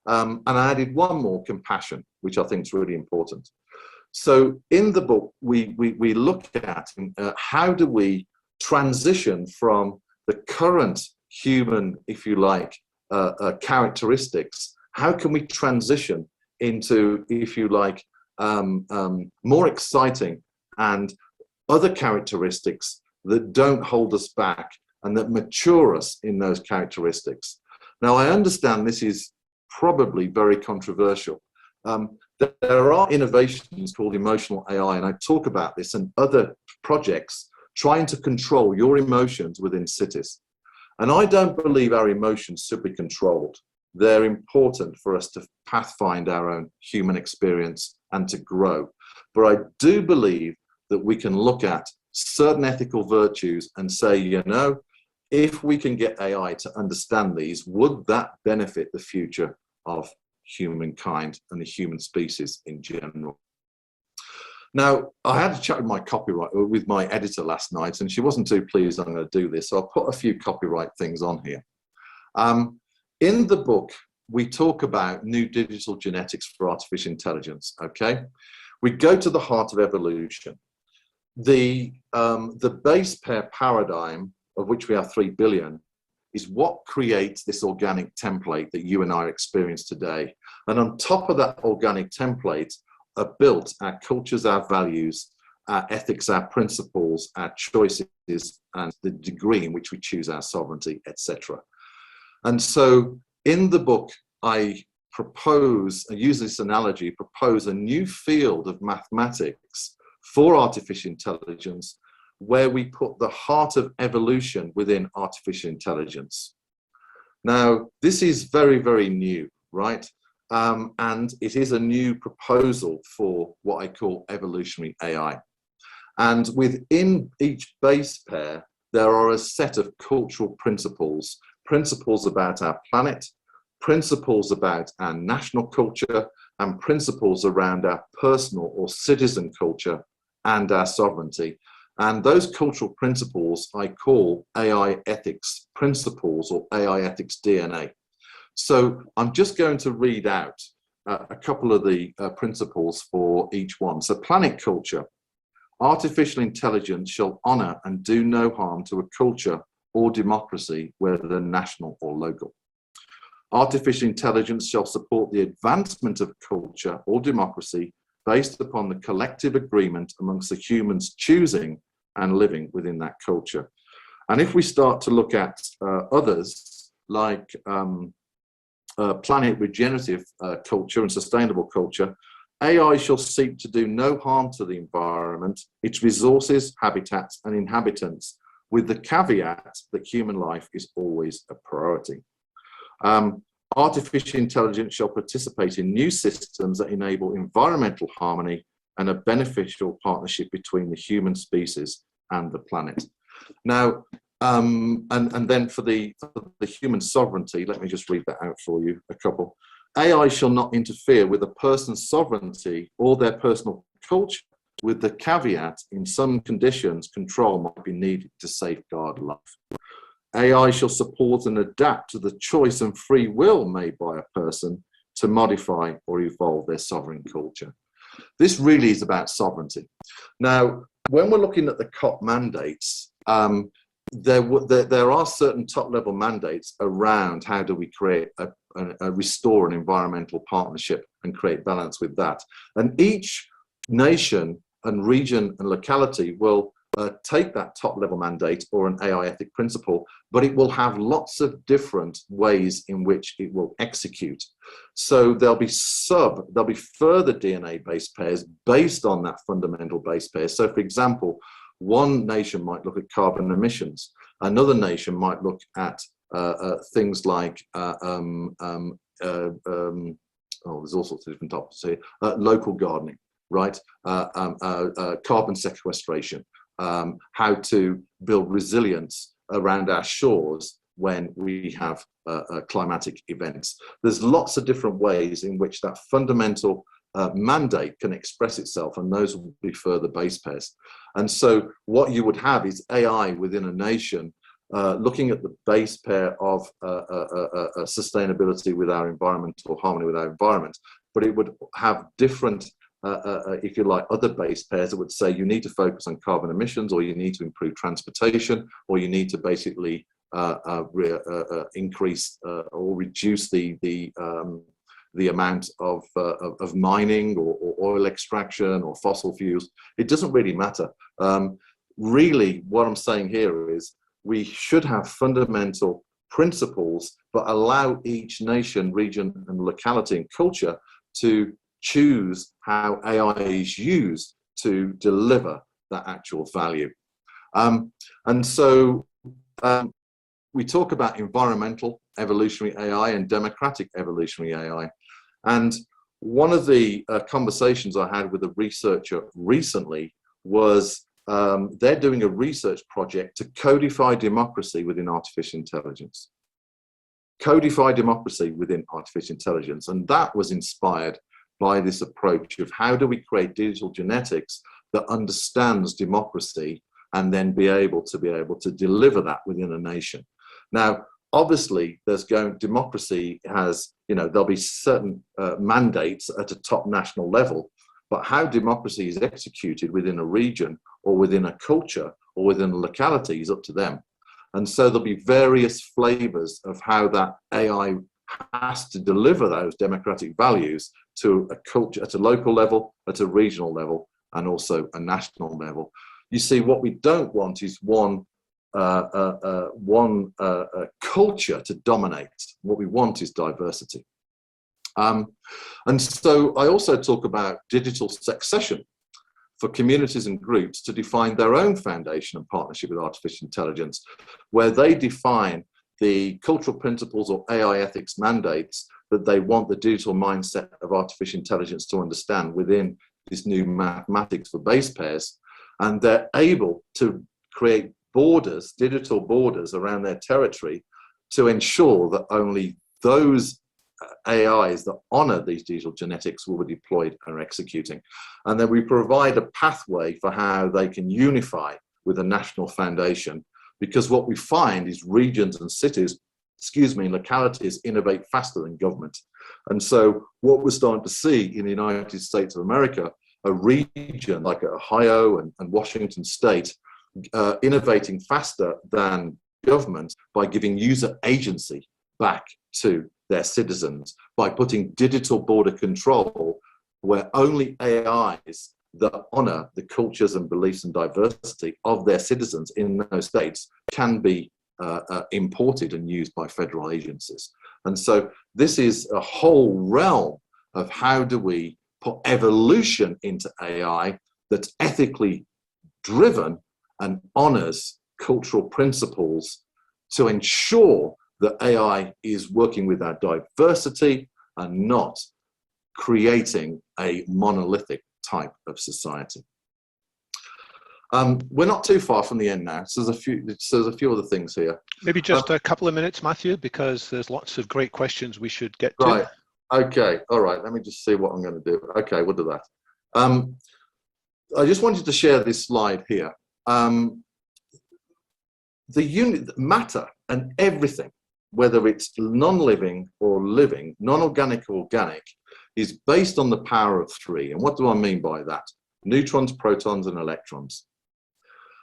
And I added one more, compassion, which I think is really important. So in the book, we look at how do we transition from the current human, if you like, characteristics. How can we transition into, if you like, more exciting and other characteristics that don't hold us back and that mature us in those characteristics? Now, I understand this is probably very controversial. There are innovations called emotional AI, and I talk about this and other projects trying to control your emotions within cities. And I don't believe our emotions should be controlled. They're important for us to pathfind our own human experience and to grow. But I do believe that we can look at certain ethical virtues and say, you know, if we can get AI to understand these, would that benefit the future of humankind and the human species in general? Now, I had a chat with my editor last night, and she wasn't too pleased I'm going to do this, so I'll put a few copyright things on here. In the book, we talk about new digital genetics for artificial intelligence, okay? We go to the heart of evolution. The base pair paradigm, of which we have 3 billion, is what creates this organic template that you and I experience today. And on top of that organic template are built our cultures, our values, our ethics, our principles, our choices, and the degree in which we choose our sovereignty, etc. And so in the book, I use this analogy, propose a new field of mathematics for artificial intelligence, where we put the heart of evolution within artificial intelligence. Now, this is very, very new, right? And it is a new proposal for what I call evolutionary AI. And within each base pair, there are a set of cultural principles, principles about our planet, principles about our national culture, and principles around our personal or citizen culture and our sovereignty. And those cultural principles I call AI ethics principles, or AI ethics DNA. So I'm just going to read out a couple of the principles for each one. So planet culture. Artificial intelligence shall honour and do no harm to a culture or democracy, whether national or local. Artificial intelligence shall support the advancement of culture or democracy based upon the collective agreement amongst the humans choosing and living within that culture. And if we start to look at others, like planet regenerative culture and sustainable culture, AI shall seek to do no harm to the environment, its resources, habitats, and inhabitants, with the caveat that human life is always a priority. Artificial intelligence shall participate in new systems that enable environmental harmony and a beneficial partnership between the human species and the planet. Now, and then for the human sovereignty, let me just read that out for you, a couple. AI shall not interfere with a person's sovereignty or their personal culture, with the caveat, in some conditions, control might be needed to safeguard life. AI shall support and adapt to the choice and free will made by a person to modify or evolve their sovereign culture. This really is about sovereignty. Now, when we're looking at the COP mandates, there are certain top-level mandates around how do we create restore an environmental partnership and create balance with that. And each nation and region and locality will take that top-level mandate or an AI ethic principle, but it will have lots of different ways in which it will execute. So there'll be further DNA-based pairs based on that fundamental base pair. So, for example, one nation might look at carbon emissions. Another nation might look at things like there's all sorts of different topics here. Local gardening, right? Carbon sequestration. How to build resilience around our shores when we have climatic events. There's lots of different ways in which that fundamental mandate can express itself, and those will be further base pairs. And so what you would have is AI within a nation looking at the base pair of sustainability with our environment, or harmony with our environment, but it would have different if you like, other base pairs that would say you need to focus on carbon emissions, or you need to improve transportation, or you need to basically increase or reduce the amount of mining or oil extraction or fossil fuels. It doesn't really matter. Really, what I'm saying here is we should have fundamental principles, but allow each nation, region, and locality and culture to choose how AI is used to deliver that actual value. And so we talk about environmental evolutionary AI and democratic evolutionary AI. And one of the conversations I had with a researcher recently was they're doing a research project to codify democracy within artificial intelligence. Codify democracy within artificial intelligence. And that was inspired by this approach of how do we create digital genetics that understands democracy and then be able to deliver that within a nation. Now, obviously, democracy has, there'll be certain mandates at a top national level, but how democracy is executed within a region or within a culture or within a locality is up to them. And so there'll be various flavors of how that AI has to deliver those democratic values to a culture at a local level, at a regional level, and also a national level. You see, what we don't want is one culture to dominate. What we want is diversity. And so I also talk about digital succession for communities and groups to define their own foundation and partnership with artificial intelligence, where they define the cultural principles or AI ethics mandates that they want the digital mindset of artificial intelligence to understand within this new mathematics for base pairs. And they're able to create borders, digital borders around their territory to ensure that only those AIs that honor these digital genetics will be deployed and are executing. And then we provide a pathway for how they can unify with a national foundation, because what we find is regions and cities, localities innovate faster than government. And so what we're starting to see in the United States of America, a region like Ohio and Washington State, innovating faster than government by giving user agency back to their citizens, by putting digital border control where only AIs that honor the cultures and beliefs and diversity of their citizens in those states can be imported and used by federal agencies. And so this is a whole realm of how do we put evolution into AI that's ethically driven and honors cultural principles to ensure that AI is working with our diversity and not creating a monolithic type of society. We're not too far from the end now, so there's a few other things here. Maybe just a couple of minutes, Matthew, because there's lots of great questions we should get to. Right. Okay. All right. Let me just see what I'm going to do. Okay, we'll do that. I just wanted to share this slide here. The matter and everything, whether it's non-living or living, non-organic or organic, is based on the power of three. And what do I mean by that? Neutrons, protons, and electrons.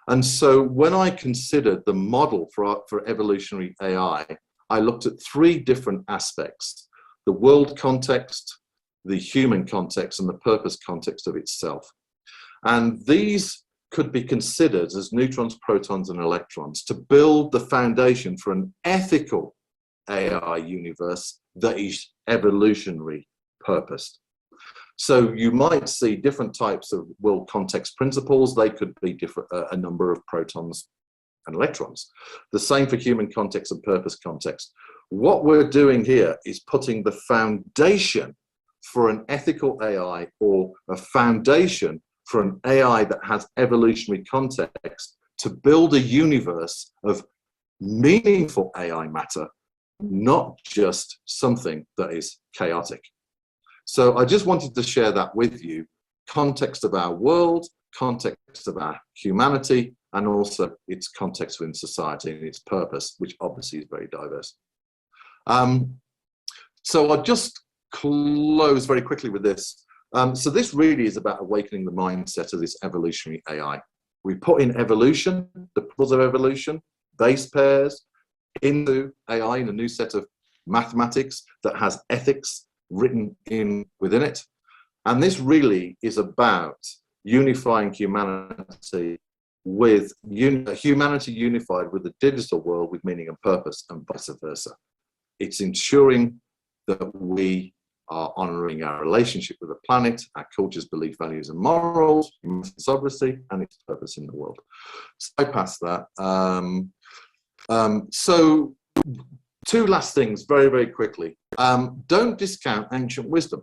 And so when I considered the model for evolutionary AI, I looked at three different aspects: the world context, the human context, and the purpose context of itself. And these could be considered as neutrons, protons, and electrons to build the foundation for an ethical AI universe that is evolutionary purposed. So you might see different types of world context principles. They could be different, a number of protons and electrons. The same for human context and purpose context. What we're doing here is putting the foundation for an ethical AI, or a foundation for an AI that has evolutionary context, to build a universe of meaningful AI matter, not just something that is chaotic. So I just wanted to share that with you: context of our world, context of our humanity, and also its context within society and its purpose, which obviously is very diverse. So I'll just close very quickly with this. So this really is about awakening the mindset of this evolutionary AI. We put in evolution, the principles of evolution, base pairs, into AI in a new set of mathematics that has ethics written in within it. And this really is about unifying humanity with humanity unified with the digital world with meaning and purpose, and vice versa. It's ensuring that we are honoring our relationship with the planet, our cultures, beliefs, values, and morals, human sovereignty, and its purpose in the world. So I pass that. So two last things very, very quickly. Don't discount ancient wisdom.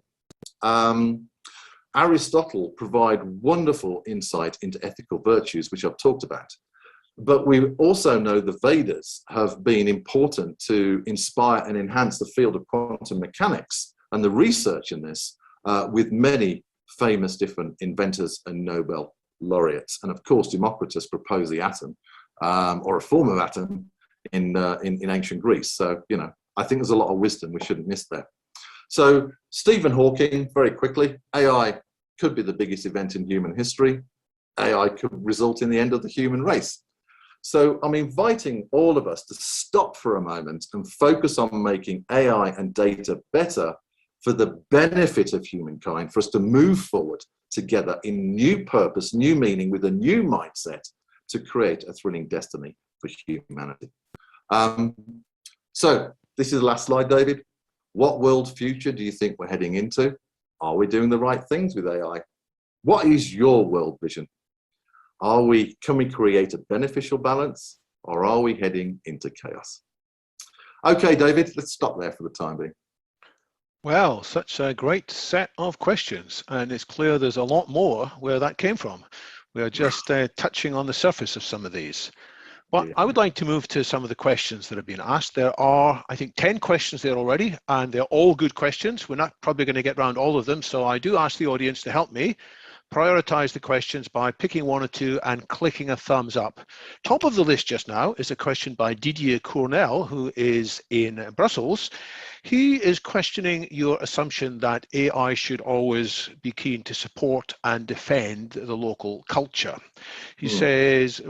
Aristotle provide wonderful insight into ethical virtues, which I've talked about. But we also know the Vedas have been important to inspire and enhance the field of quantum mechanics and the research in this with many famous different inventors and Nobel laureates. And of course, Democritus proposed the atom or a form of atom in ancient Greece. So, you know, I think there's a lot of wisdom we shouldn't miss there. So Stephen Hawking, very quickly, AI could be the biggest event in human history. AI could result in the end of the human race. So I'm inviting all of us to stop for a moment and focus on making AI and data better for the benefit of humankind, for us to move forward together in new purpose, new meaning, with a new mindset to create a thrilling destiny for humanity. So this is the last slide, David. What world future do you think we're heading into? Are we doing the right things with AI? What is your world vision? Can we create a beneficial balance, or are we heading into chaos? Okay, David, let's stop there for the time being. Well, such a great set of questions, and it's clear there's a lot more where that came from. We're just touching on the surface of some of these. But I would like to move to some of the questions that have been asked. There are, I think, 10 questions there already, and they're all good questions. We're not probably going to get around all of them, so I do ask the audience to help me prioritize the questions by picking one or two and clicking a thumbs up. Top of the list just now is a question by Didier Cournel, who is in Brussels. He is questioning your assumption that AI should always be keen to support and defend the local culture. He says,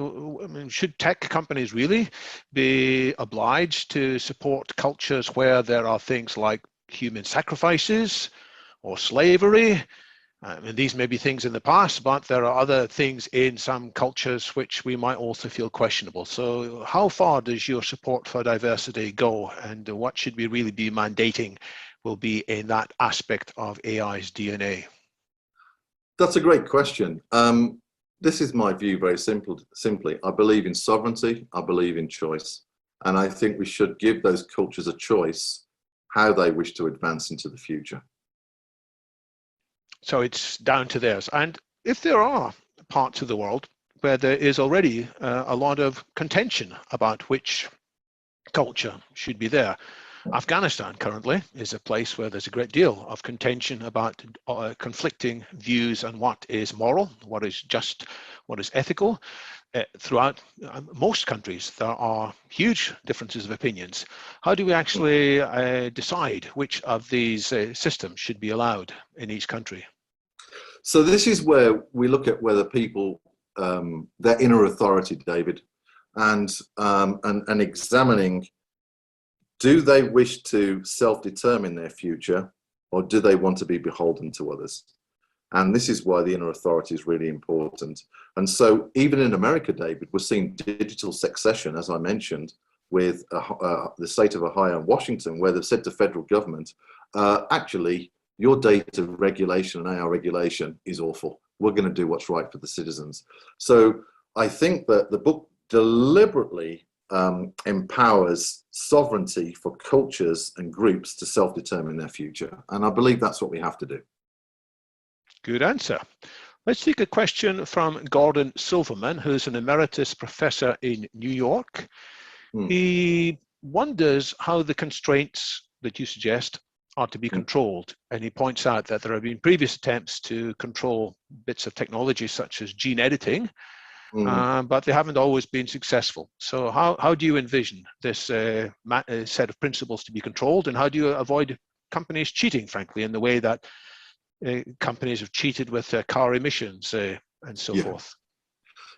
should tech companies really be obliged to support cultures where there are things like human sacrifices or slavery? These may be things in the past, but there are other things in some cultures which we might also feel questionable. So how far does your support for diversity go, and what should we really be mandating will be in that aspect of AI's DNA? That's a great question. This is my view very simply. I believe in sovereignty, I believe in choice. And I think we should give those cultures a choice how they wish to advance into the future. So it's down to theirs. And if there are parts of the world where there is already a lot of contention about which culture should be there, Afghanistan currently is a place where there's a great deal of contention about conflicting views on what is moral, what is just, what is ethical. Throughout most countries, there are huge differences of opinions. How do we actually decide which of these systems should be allowed in each country? So this is where we look at whether people, their inner authority, David, and examining, do they wish to self-determine their future, or do they want to be beholden to others? And this is why the inner authority is really important. And so even in America, David, we're seeing digital succession, as I mentioned, with the state of Ohio and Washington, where they've said to federal government, actually, your data regulation and AI regulation is awful. We're going to do what's right for the citizens. So I think that the book deliberately empowers sovereignty for cultures and groups to self-determine their future. And I believe that's what we have to do. Good answer. Let's take a question from Gordon Silverman, who's an emeritus professor in New York. He wonders how the constraints that you suggest are to be controlled. And he points out that there have been previous attempts to control bits of technology such as gene editing, but they haven't always been successful. So how do you envision this set of principles to be controlled, and how do you avoid companies cheating, frankly, in the way that companies have cheated with car emissions and so forth?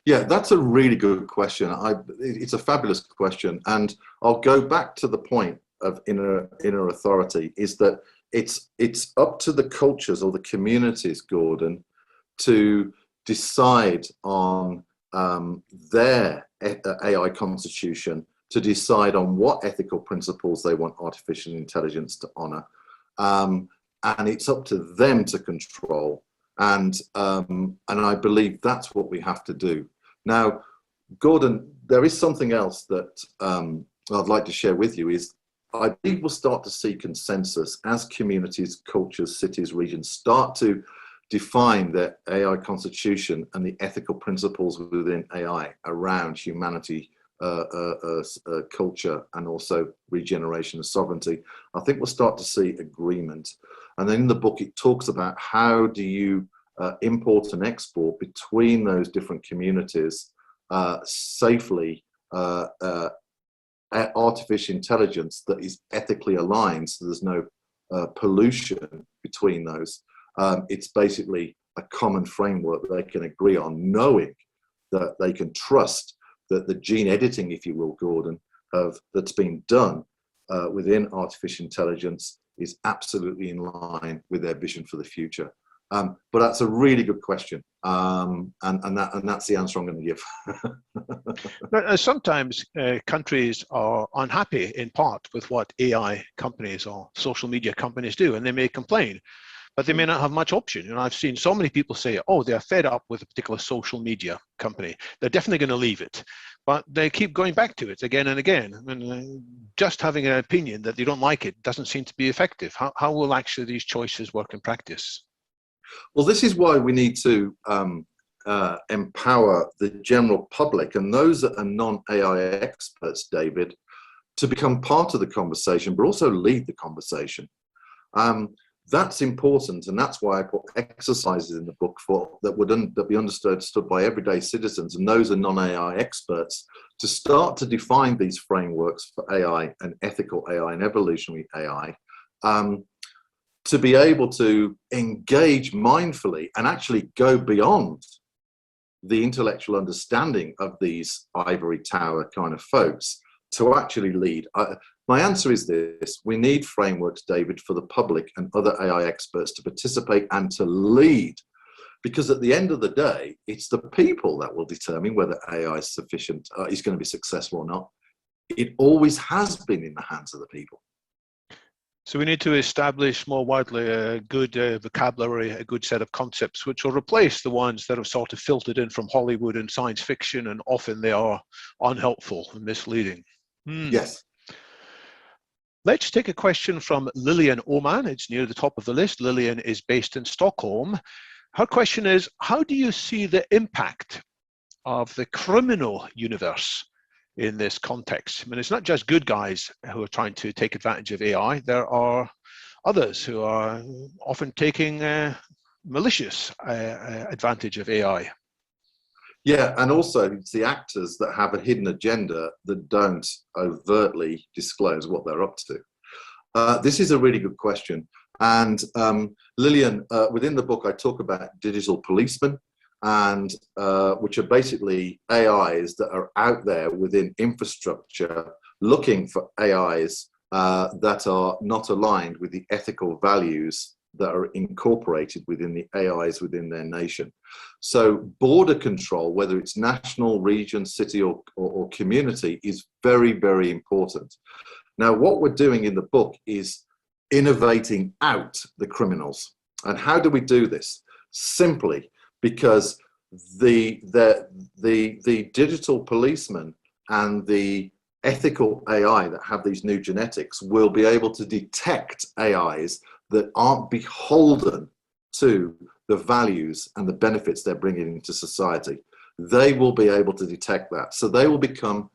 Yeah, that's a really good question. It's a fabulous question. And I'll go back to the point of inner authority, is that it's up to the cultures or the communities, Gordon, to decide on their AI constitution, to decide on what ethical principles they want artificial intelligence to honor. And it's up to them to control. And I believe that's what we have to do. Now, Gordon, there is something else that I'd like to share with you, is I believe we'll start to see consensus as communities, cultures, cities, regions start to define the AI constitution and the ethical principles within AI around humanity, culture, and also regeneration and sovereignty, I think we'll start to see agreement. And then in the book, it talks about how do you import and export between those different communities safely artificial intelligence that is ethically aligned, so there's no pollution between those. It's basically a common framework that they can agree on, knowing that they can trust that the gene editing, if you will, Gordon, that's been done within artificial intelligence is absolutely in line with their vision for the future. But that's a really good question, and that's the answer I'm going to give. But, sometimes countries are unhappy in part with what AI companies or social media companies do, and they may complain, but they may not have much option. And I've seen so many people say, oh, they're fed up with a particular social media company. They're definitely going to leave it, but they keep going back to it again and again. And just having an opinion that they don't like it doesn't seem to be effective. How will actually these choices work in practice? Well, this is why we need to empower the general public and those that are non-AI experts, David, to become part of the conversation, but also lead the conversation. That's important, and that's why I put exercises in the book that be understood by everyday citizens and those are non-AI experts to start to define these frameworks for AI and ethical AI and evolutionary AI. To be able to engage mindfully and actually go beyond the intellectual understanding of these ivory tower kind of folks to actually lead. My answer is this: we need frameworks, David, for the public and other AI experts to participate and to lead, because at the end of the day, it's the people that will determine whether AI is sufficient, is going to be successful or not. It always has been in the hands of the people. So we need to establish more widely a good vocabulary, a good set of concepts, which will replace the ones that have sort of filtered in from Hollywood and science fiction, and often they are unhelpful and misleading. Yes. Let's take a question from Lillian Oman. It's near the top of the list. Lillian is based in Stockholm. Her question is, how do you see the impact of the criminal universe in this context? I mean, it's not just good guys who are trying to take advantage of AI. There are others who are often taking malicious advantage of AI. Yeah, and also it's the actors that have a hidden agenda that don't overtly disclose what they're up to. This is a really good question. And Lillian, within the book, I talk about digital policemen, and which are basically AIs that are out there within infrastructure looking for AIs that are not aligned with the ethical values that are incorporated within the AIs within their nation. So border control, whether it's national, region, city, or community, is very, very important. Now, what we're doing in the book is innovating out the criminals. And how do we do this? Simply because the digital policemen and the ethical AI that have these new genetics will be able to detect AIs that aren't beholden to the values and the benefits they're bringing into society. They will be able to detect that. So they will become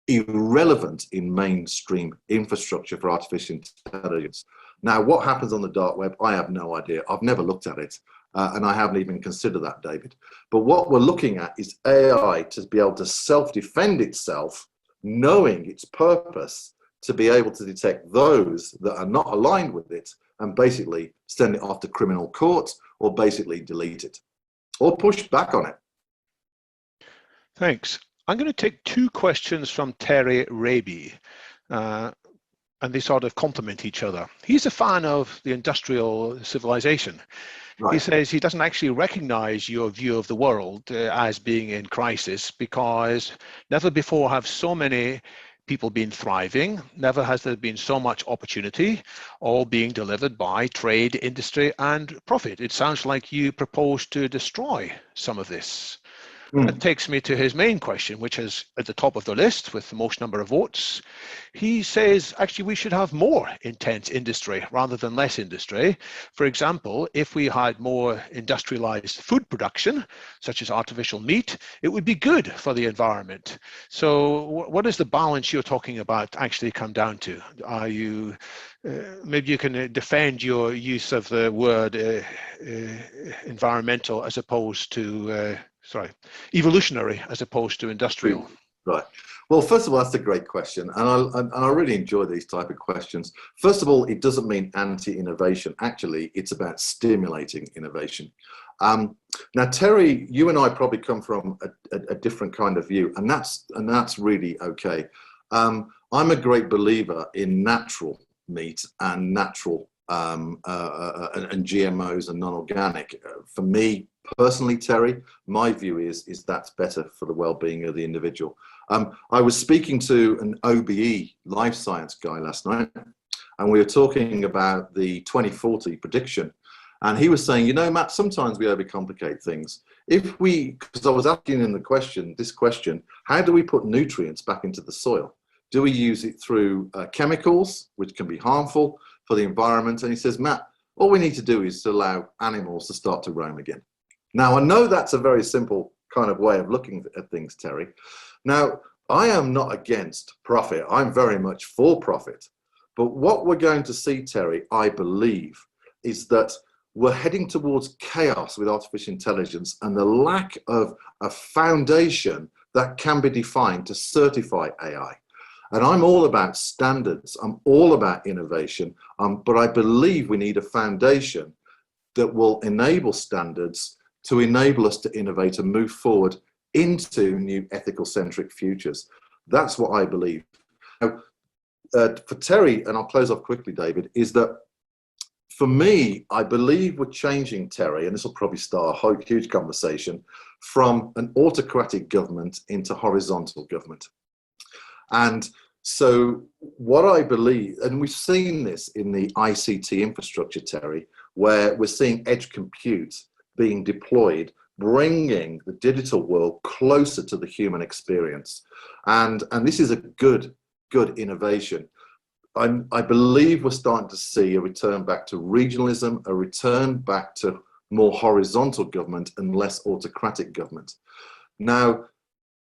irrelevant in mainstream infrastructure for artificial intelligence. Now, what happens on the dark web, I have no idea. I've never looked at it. And I haven't even considered that, David. But what we're looking at is AI to be able to self-defend itself, knowing its purpose, to be able to detect those that are not aligned with it and basically send it off to criminal court or basically delete it or push back on it. Thanks. I'm going to take two questions from Terry Raby, and they sort of complement each other. He's a fan of the industrial civilization. Right. He says he doesn't actually recognize your view of the world as being in crisis, because never before have so many people been thriving, never has there been so much opportunity, all being delivered by trade, industry, and profit. It sounds like you propose to destroy some of this. That takes me to his main question, which is at the top of the list with the most number of votes. He says, actually, we should have more intense industry rather than less industry. For example, if we had more industrialized food production, such as artificial meat, it would be good for the environment. So what is the balance you're talking about actually come down to? Are you, maybe you can defend your use of the word environmental as opposed to, evolutionary as opposed to industrial. Right. Well, first of all, that's a great question. And I really enjoy these type of questions. First of all, it doesn't mean anti-innovation. Actually, it's about stimulating innovation. Now, Terry, you and I probably come from a different kind of view, and that's really okay. I'm a great believer in natural meat and natural and GMOs and non-organic. For me personally, Terry, my view is that's better for the well-being of the individual. I was speaking to an OBE life science guy last night, and we were talking about the 2040 prediction. And he was saying, you know, Matt, sometimes we overcomplicate things. Because I was asking him this question, how do we put nutrients back into the soil? Do we use it through chemicals, which can be harmful for the environment? And he says, Matt, all we need to do is to allow animals to start to roam again. Now, I know that's a very simple kind of way of looking at things, Terry. Now, I am not against profit. I'm very much for profit. But what we're going to see, Terry, I believe, is that we're heading towards chaos with artificial intelligence and the lack of a foundation that can be defined to certify AI. And I'm all about standards. I'm all about innovation. But I believe we need a foundation that will enable standards to enable us to innovate and move forward into new ethical centric futures. That's what I believe. Now, for Terry, and I'll close off quickly, David, is that for me, I believe we're changing, Terry, and this will probably start a huge conversation, from an autocratic government into horizontal government. And so what I believe, and we've seen this in the ICT infrastructure, Terry, where we're seeing edge compute being deployed, bringing the digital world closer to the human experience. And this is a good innovation. I believe we're starting to see a return back to regionalism, a return back to more horizontal government and less autocratic government. Now,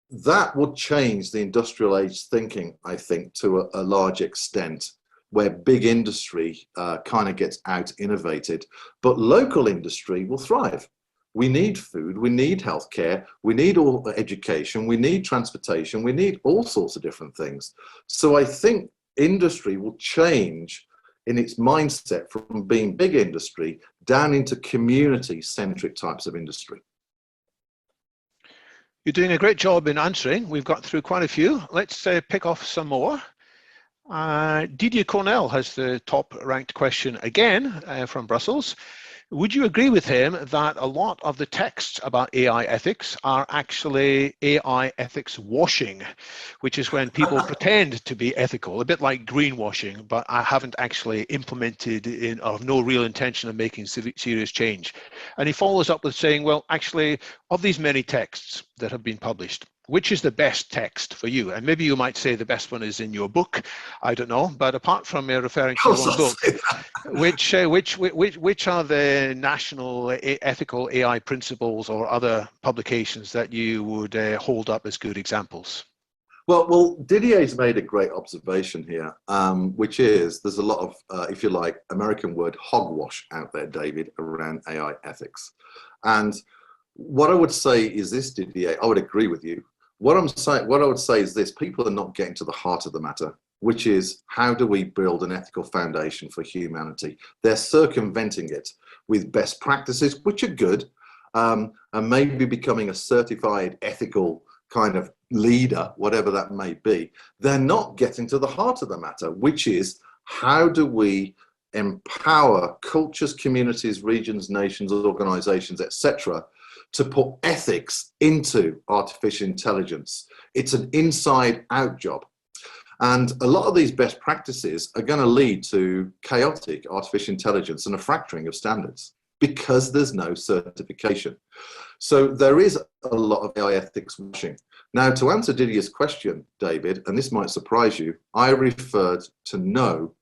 that will change the industrial age thinking, I think, to a large extent, where big industry kind of gets out innovated, but local industry will thrive. We need food, we need healthcare, we need all education, we need transportation, we need all sorts of different things. So I think industry will change in its mindset from being big industry down into community-centric types of industry. You're doing a great job in answering. We've got through quite a few. Let's pick off some more. Didier Cornell has the top ranked question again from Brussels. Would you agree with him that a lot of the texts about AI ethics are actually AI ethics washing, which is when people pretend to be ethical, a bit like greenwashing, but I haven't actually implemented in of no real intention of making serious change? And he follows up with saying, well, actually, of these many texts that have been published, which is the best text for you? And maybe you might say the best one is in your book. I don't know. But apart from referring to your own book, which are the national ethical AI principles or other publications that you would hold up as good examples? Well, Didier's made a great observation here, which is there's a lot of, if you like, American word hogwash out there, David, around AI ethics. And what I would say is this, Didier, I would agree with you. What I would say is this: people are not getting to the heart of the matter, which is how do we build an ethical foundation for humanity? They're circumventing it with best practices, which are good, and maybe becoming a certified ethical kind of leader, whatever that may be. They're not getting to the heart of the matter, which is how do we empower cultures, communities, regions, nations, organizations, etc., to put ethics into artificial intelligence. It's an inside out job. And a lot of these best practices are going to lead to chaotic artificial intelligence and a fracturing of standards because there's no certification. So there is a lot of AI ethics washing. Now, to answer Didier's question, David, and this might surprise you, I referred to no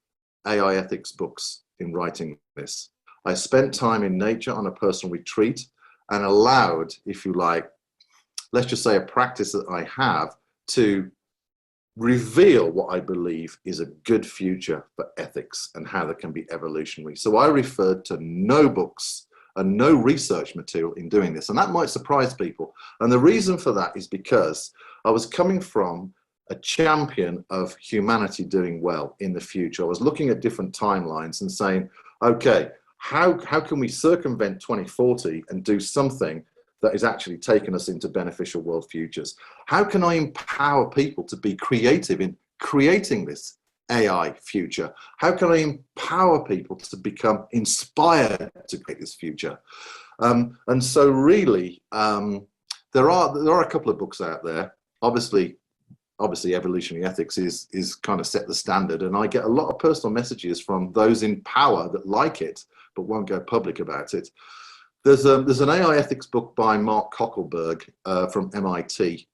AI ethics books in writing this. I spent time in nature on a personal retreat and allowed, if you like, let's just say a practice that I have to reveal what I believe is a good future for ethics and how they can be evolutionary. So I referred to no books and no research material in doing this. And that might surprise people. And the reason for that is because I was coming from a champion of humanity doing well in the future. I was looking at different timelines and saying, okay, how can we circumvent 2040 and do something that is actually taking us into beneficial world futures? How can I empower people to be creative in creating this AI future? How can I empower people to become inspired to create this future? And so really, there are a couple of books out there. Obviously Evolutionary Ethics is kind of set the standard, and I get a lot of personal messages from those in power that like it but won't go public about it. There's an AI ethics book by Mark Koeckelberg from MIT.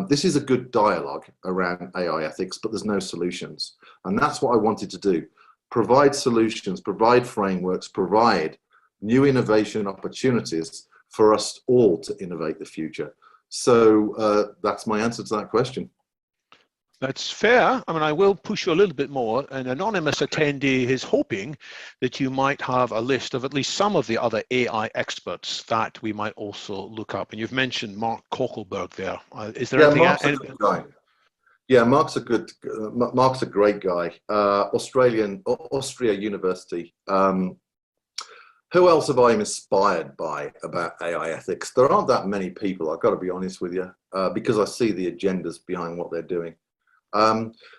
This is a good dialogue around AI ethics, but there's no solutions. And that's what I wanted to do. Provide solutions, provide frameworks, provide new innovation opportunities for us all to innovate the future. So that's my answer to that question. That's fair. I mean, I will push you a little bit more. An anonymous attendee is hoping that you might have a list of at least some of the other AI experts that we might also look up. And you've mentioned Mark Koeckelberg there. Is there anything? Mark's a good guy. Yeah, Mark's a great guy. Austria University. Who else have I inspired by about AI ethics? There aren't that many people, I've got to be honest with you, because I see the agendas behind what they're doing.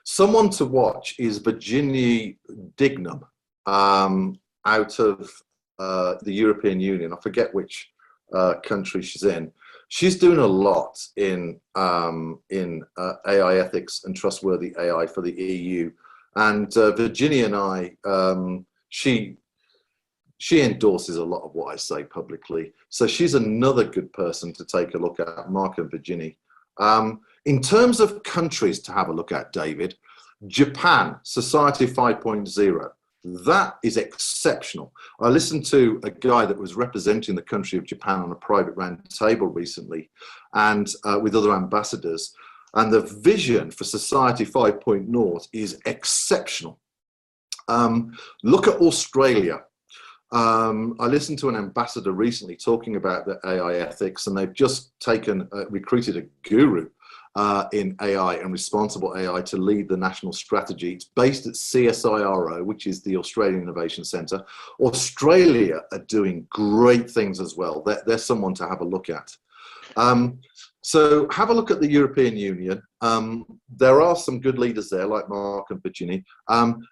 Someone to watch is Virginia Dignam out of the European Union. I forget which country she's in. She's doing a lot in AI ethics and trustworthy AI for the EU. And Virginia and I, she endorses a lot of what I say publicly. So she's another good person to take a look at, Mark and Virginia. In terms of countries to have a look at, David, Japan, Society 5.0, that is exceptional. I listened to a guy that was representing the country of Japan on a private round table recently, and with other ambassadors, and the vision for Society 5.0 is exceptional. Look at Australia. I listened to an ambassador recently talking about the AI ethics, and they've just recruited a guru in AI and responsible AI to lead the national strategy. It's based at CSIRO, which is the Australian Innovation Centre. Australia are doing great things as well. They're someone to have a look at. So have a look at the European Union. There are some good leaders there, like Mark and Virginia, and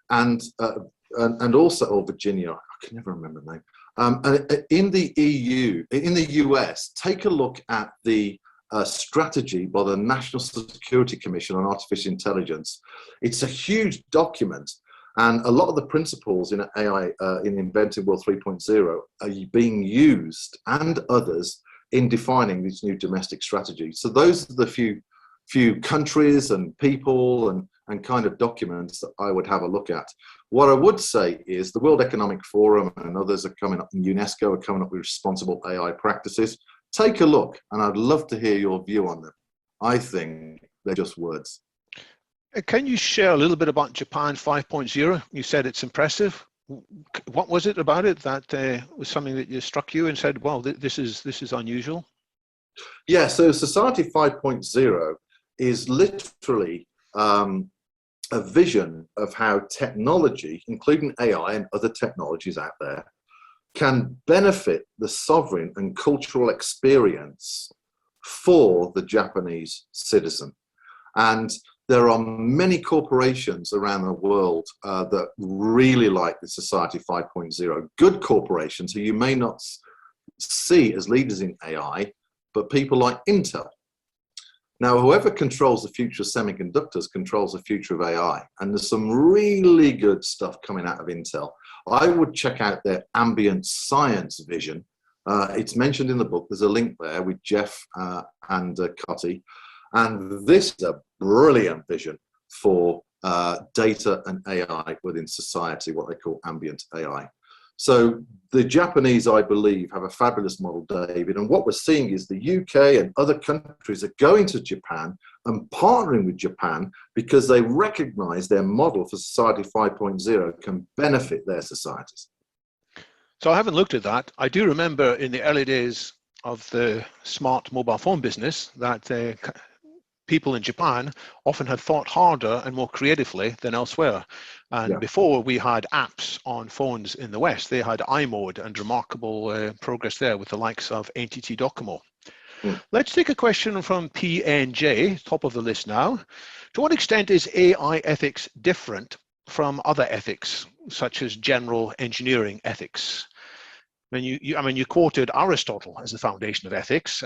also Virginia. I can never remember the name. And in the EU, in the US, take a look at the strategy by the National Security Commission on Artificial Intelligence. It's a huge document, and a lot of the principles in AI, in Inventing World 3.0, are being used, and others, in defining these new domestic strategies. So those are the few countries and people and kind of documents that I would have a look at. What I would say is the World Economic Forum and others are coming up, and UNESCO are coming up with responsible AI practices. Take a look, and I'd love to hear your view on them. I think they're just words. Can you share a little bit about Japan 5.0? You said it's impressive. What was it about it that was something that struck you and said, well, this is unusual? Yeah, so Society 5.0 is literally a vision of how technology, including AI and other technologies out there, can benefit the sovereign and cultural experience for the Japanese citizen. And there are many corporations around the world that really like the Society 5.0. Good corporations who you may not see as leaders in AI, but people like Intel. Now, whoever controls the future of semiconductors controls the future of AI. And there's some really good stuff coming out of Intel. I would check out their ambient science vision It's mentioned in the book. There's a link there with Jeff and Cutty. And this is a brilliant vision for data and AI within society, what they call ambient AI. So the Japanese, I believe, have a fabulous model, David. And what we're seeing is the UK and other countries are going to Japan and partnering with Japan because they recognize their model for Society 5.0 can benefit their societies. So I haven't looked at that. I do remember in the early days of the smart mobile phone business that people in Japan often had thought harder and more creatively than elsewhere. And before we had apps on phones in the West, they had iMode and remarkable progress there with the likes of NTT Docomo. Let's take a question from PNJ, top of the list now. To what extent is AI ethics different from other ethics, such as general engineering ethics? I mean, you quoted Aristotle as the foundation of ethics.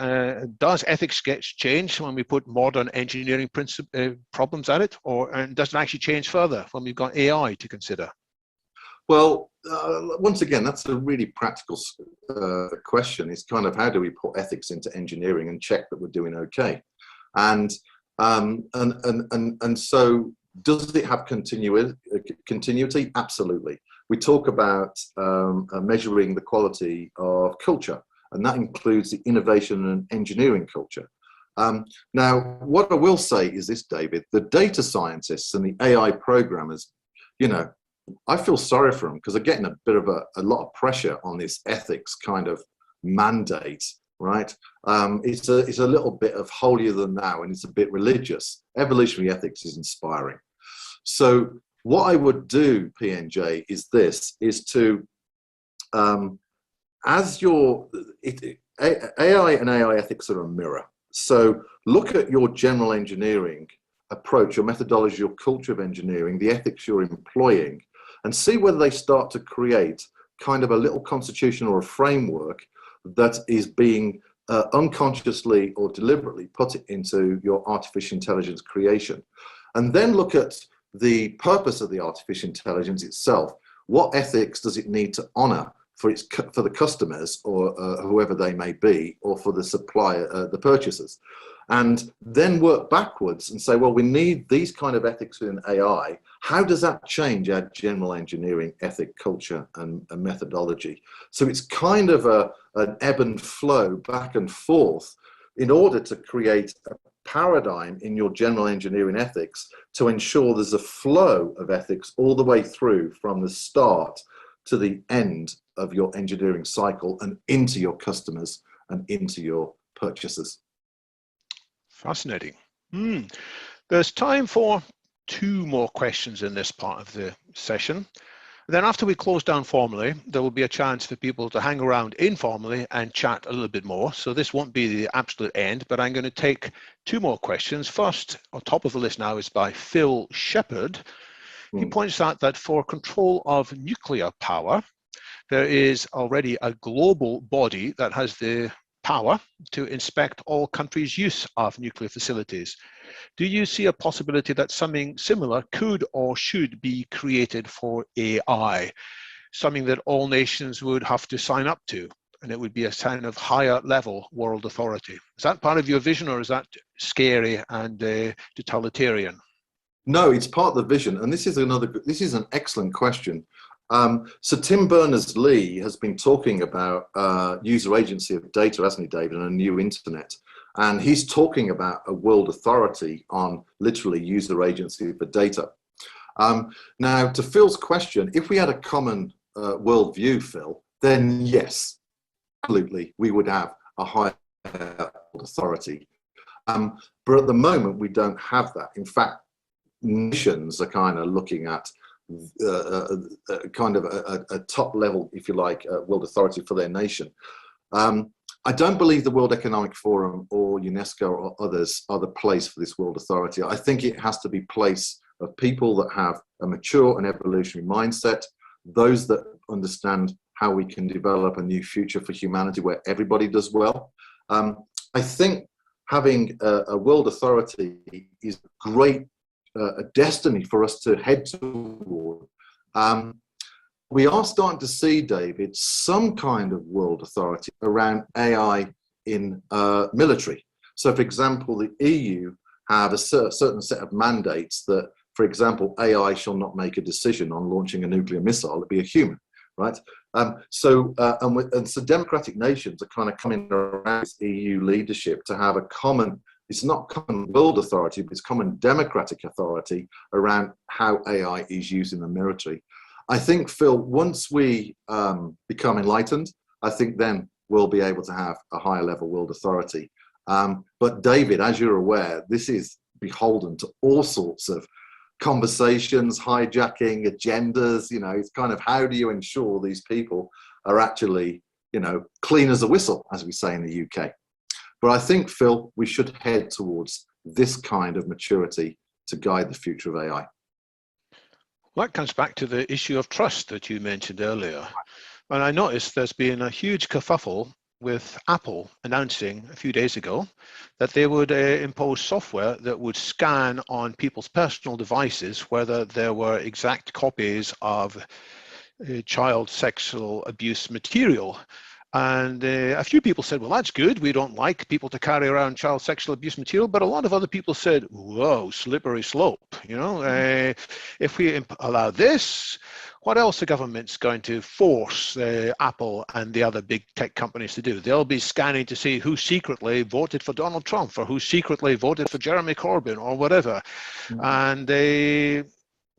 Does ethics get changed when we put modern engineering problems at it, and does it actually change further when we've got AI to consider? Well, once again, that's a really practical question. It's kind of how do we put ethics into engineering and check that we're doing okay? And so, does it have continuity? Absolutely. We talk about measuring the quality of culture, and that includes the innovation and engineering culture. Now, what I will say is this, David, the data scientists and the AI programmers, you know, I feel sorry for them because they're getting a lot of pressure on this ethics kind of mandate, right? It's a little bit of holier than thou, and it's a bit religious. Evolutionary ethics is inspiring. So what I would do, PNJ, is to, AI and AI ethics are a mirror. So look at your general engineering approach, your methodology, your culture of engineering, the ethics you're employing, and see whether they start to create kind of a little constitution or a framework that is being unconsciously or deliberately put into your artificial intelligence creation. And then look at the purpose of the artificial intelligence itself. What ethics does it need to honor for the customers or whoever they may be, or for the supplier, the purchasers? And then work backwards and say, well, we need these kind of ethics within AI. How does that change our general engineering ethic, culture, and methodology? So it's kind of an ebb and flow back and forth in order to create a paradigm in your general engineering ethics to ensure there's a flow of ethics all the way through from the start to the end of your engineering cycle and into your customers and into your purchasers. Fascinating. There's time for 2 more questions in this part of the session. Then after we close down formally, there will be a chance for people to hang around informally and chat a little bit more. So this won't be the absolute end, but I'm going to take 2 more questions. First, on top of the list now, is by Phil Shepherd. He points out that for control of nuclear power, there is already a global body that has the power to inspect all countries' use of nuclear facilities. Do you see a possibility that something similar could or should be created for AI, something that all nations would have to sign up to, and it would be a kind of higher level world authority? Is that part of your vision, or is that scary and totalitarian? No, it's part of the vision, and this is an excellent question. So Tim Berners-Lee has been talking about user agency of data, hasn't he, David, and a new internet. And he's talking about a world authority on literally user agency for data. Now, to Phil's question, if we had a common worldview, Phil, then yes, absolutely, we would have a higher authority. But at the moment, we don't have that. In fact, nations are kind of looking at kind of a top level, if you like, world authority for their nation. I don't believe the World Economic Forum or UNESCO or others are the place for this world authority. I think it has to be a place of people that have a mature and evolutionary mindset, those that understand how we can develop a new future for humanity where everybody does well. I think having a world authority is great, a destiny for us to head toward. we are starting to see, David, some kind of world authority around AI in military. So, for example, the EU have a certain set of mandates that, for example, AI shall not make a decision on launching a nuclear missile. It'd be a human, right? So democratic nations are kind of coming around this EU leadership to have a common, it's not common world authority, but it's common democratic authority around how AI is used in the military. I think, Phil, once we become enlightened, I think then we'll be able to have a higher level world authority. But David, as you're aware, this is beholden to all sorts of conversations, hijacking, agendas. You know, it's kind of, how do you ensure these people are actually, you know, clean as a whistle, as we say in the UK. But I think, Phil, we should head towards this kind of maturity to guide the future of AI. Well, that comes back to the issue of trust that you mentioned earlier. And I noticed there's been a huge kerfuffle with Apple announcing a few days ago that they would impose software that would scan on people's personal devices whether there were exact copies of child sexual abuse material. And a few people said, well, that's good. We don't like people to carry around child sexual abuse material. But a lot of other people said, whoa, slippery slope. You know, if we allow this, what else are governments going to force Apple and the other big tech companies to do? They'll be scanning to see who secretly voted for Donald Trump or who secretly voted for Jeremy Corbyn or whatever. And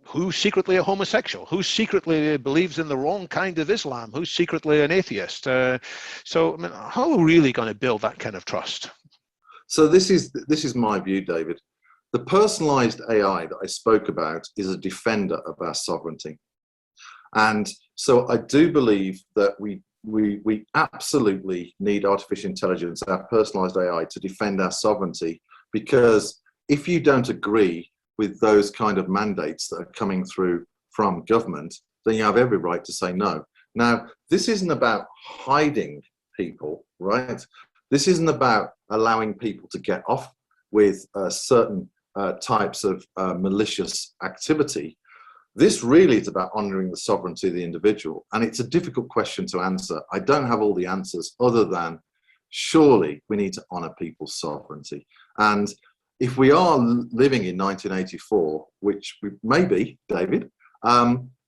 who's secretly a homosexual, who secretly believes in the wrong kind of Islam, who's secretly an atheist. So, I mean, how are we really going to build that kind of trust? So this is my view, David. The personalized AI that I spoke about is a defender of our sovereignty. And so I do believe that we absolutely need artificial intelligence, our personalized AI, to defend our sovereignty, because if you don't agree with those kind of mandates that are coming through from government, then you have every right to say no. Now, this isn't about hiding people, right? This isn't about allowing people to get off with certain types of malicious activity. This really is about honouring the sovereignty of the individual, and it's a difficult question to answer. I don't have all the answers other than surely we need to honour people's sovereignty. And if we are living in 1984, which we may be, David,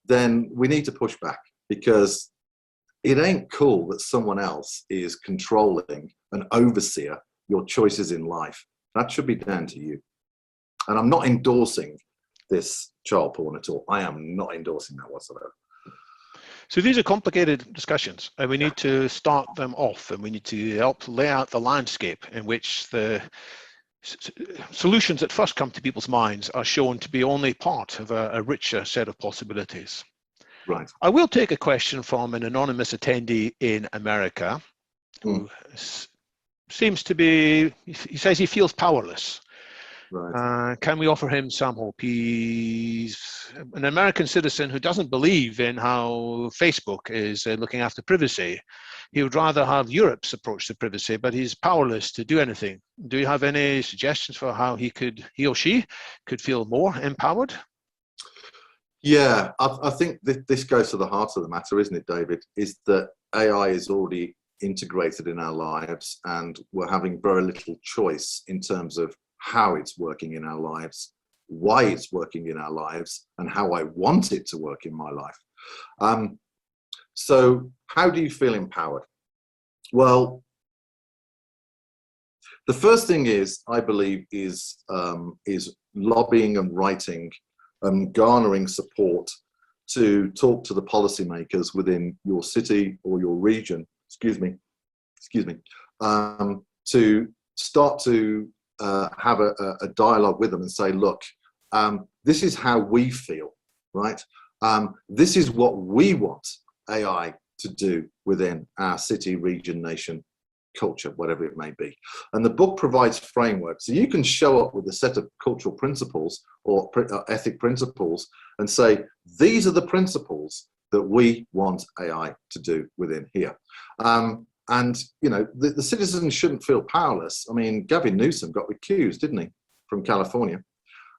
then we need to push back, because it ain't cool that someone else is controlling and overseer your choices in life. That should be down to you. And I'm not endorsing this child porn at all. I am not endorsing that whatsoever. So these are complicated discussions, and we need to start them off, and we need to help lay out the landscape in which the solutions that first come to people's minds are shown to be only part of a richer set of possibilities. Right. I will take a question from an anonymous attendee in America who seems to be, he says he feels powerless. Right. Can we offer him some hope? He's an American citizen who doesn't believe in how Facebook is looking after privacy. He would rather have Europe's approach to privacy, but he's powerless to do anything. Do you have any suggestions for how he or she could feel more empowered? Yeah, I think this goes to the heart of the matter, isn't it, David? Is that AI is already integrated in our lives, and we're having very little choice in terms of how it's working in our lives, why it's working in our lives, and how I want it to work in my life. So how do you feel empowered? Well, the first thing is, I believe, is lobbying and writing and garnering support to talk to the policymakers within your city or your region, to start to have a dialogue with them and say, look, this is how we feel, right? This is what we want AI to do within our city, region, nation, culture, whatever it may be. And the book provides framework. So you can show up with a set of cultural principles or ethic principles and say, these are the principles that we want AI to do within here. And, you know, the citizens shouldn't feel powerless. I mean, Gavin Newsom got recused, didn't he, from California?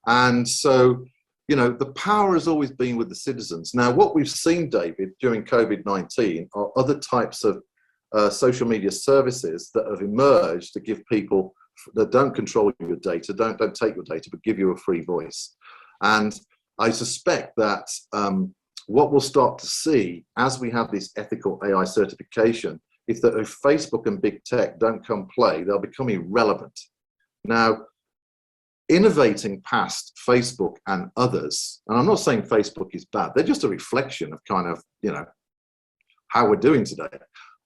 And so you know, the power has always been with the citizens. Now, what we've seen, David, during COVID-19 are other types of social media services that have emerged to give people that don't control your data, don't take your data, but give you a free voice. And I suspect that what we'll start to see as we have this ethical AI certification, if Facebook and big tech don't come play, they'll become irrelevant. Now, innovating past Facebook and others, and I'm not saying Facebook is bad, they're just a reflection of kind of, you know, how we're doing today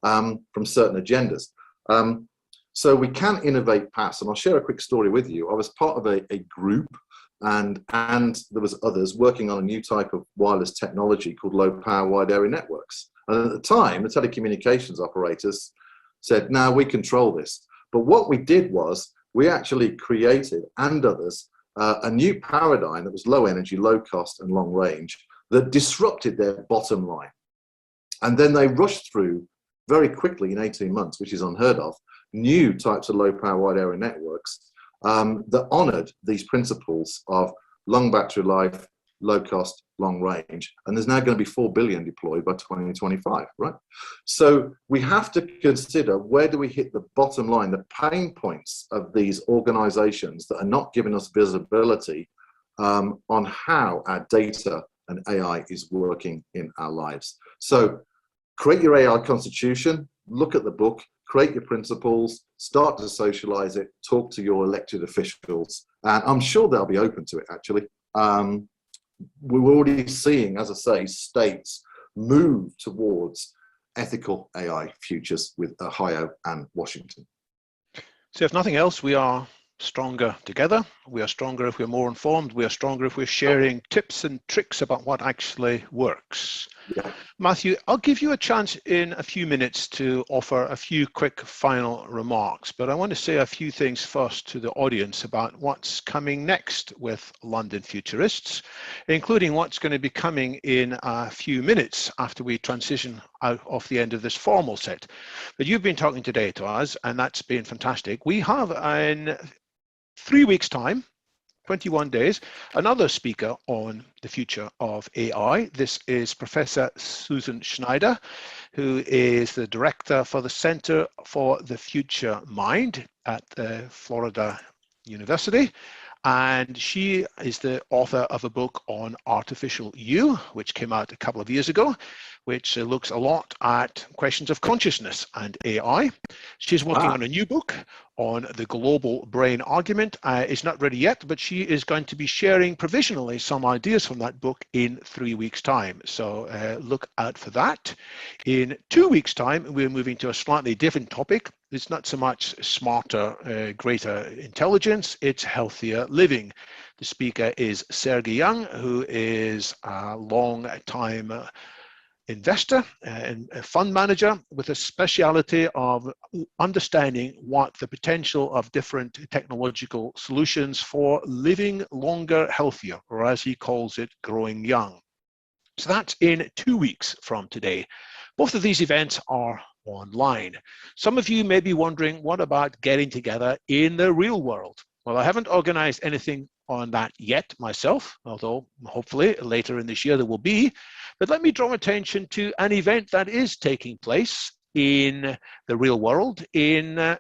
from certain agendas. So we can innovate past, and I'll share a quick story with you. I was part of a group, and there was others working on a new type of wireless technology called low power wide area networks. And at the time, the telecommunications operators said, "No, we control this." But what we did was we actually created, and others, a new paradigm that was low energy, low cost, and long range that disrupted their bottom line. And then they rushed through very quickly in 18 months, which is unheard of, new types of low power wide area networks that honored these principles of long battery life, low cost, long range. And there's now going to be 4 billion deployed by 2025, right? So we have to consider, where do we hit the bottom line, the pain points of these organizations that are not giving us visibility on how our data and AI is working in our lives. So create your AI constitution, look at the book, create your principles, start to socialize it, talk to your elected officials, and I'm sure they'll be open to it, actually. We're already seeing, as I say, states move towards ethical AI futures with Ohio and Washington. So if nothing else, we are stronger together. We are stronger if we're more informed. We are stronger if we're sharing tips and tricks about what actually works. Yeah. Matthew, I'll give you a chance in a few minutes to offer a few quick final remarks, but I want to say a few things first to the audience about what's coming next with London Futurists, including what's going to be coming in a few minutes after we transition out of the end of this formal set. But you've been talking today to us, and that's been fantastic. We have in 3 weeks' time, 21 days, another speaker on the future of AI. This is Professor Susan Schneider, who is the director for the Center for the Future Mind at Florida University. And she is the author of a book on artificial you, which came out a couple of years ago, which looks a lot at questions of consciousness and AI. She's working on a new book on the global brain argument. It's not ready yet, but she is going to be sharing provisionally some ideas from that book in 3 weeks' time. So look out for that. In 2 weeks' time, we're moving to a slightly different topic. It's not so much smarter, greater intelligence, it's healthier living. The speaker is Sergey Young, who is a long-time investor and a fund manager with a speciality of understanding what the potential of different technological solutions for living longer, healthier, or as he calls it, growing young. So that's in 2 weeks from today. Both of these events are online. Some of you may be wondering, what about getting together in the real world? Well, I haven't organized anything on that yet myself, although hopefully later in this year there will be. But let me draw attention to an event that is taking place in the real world in the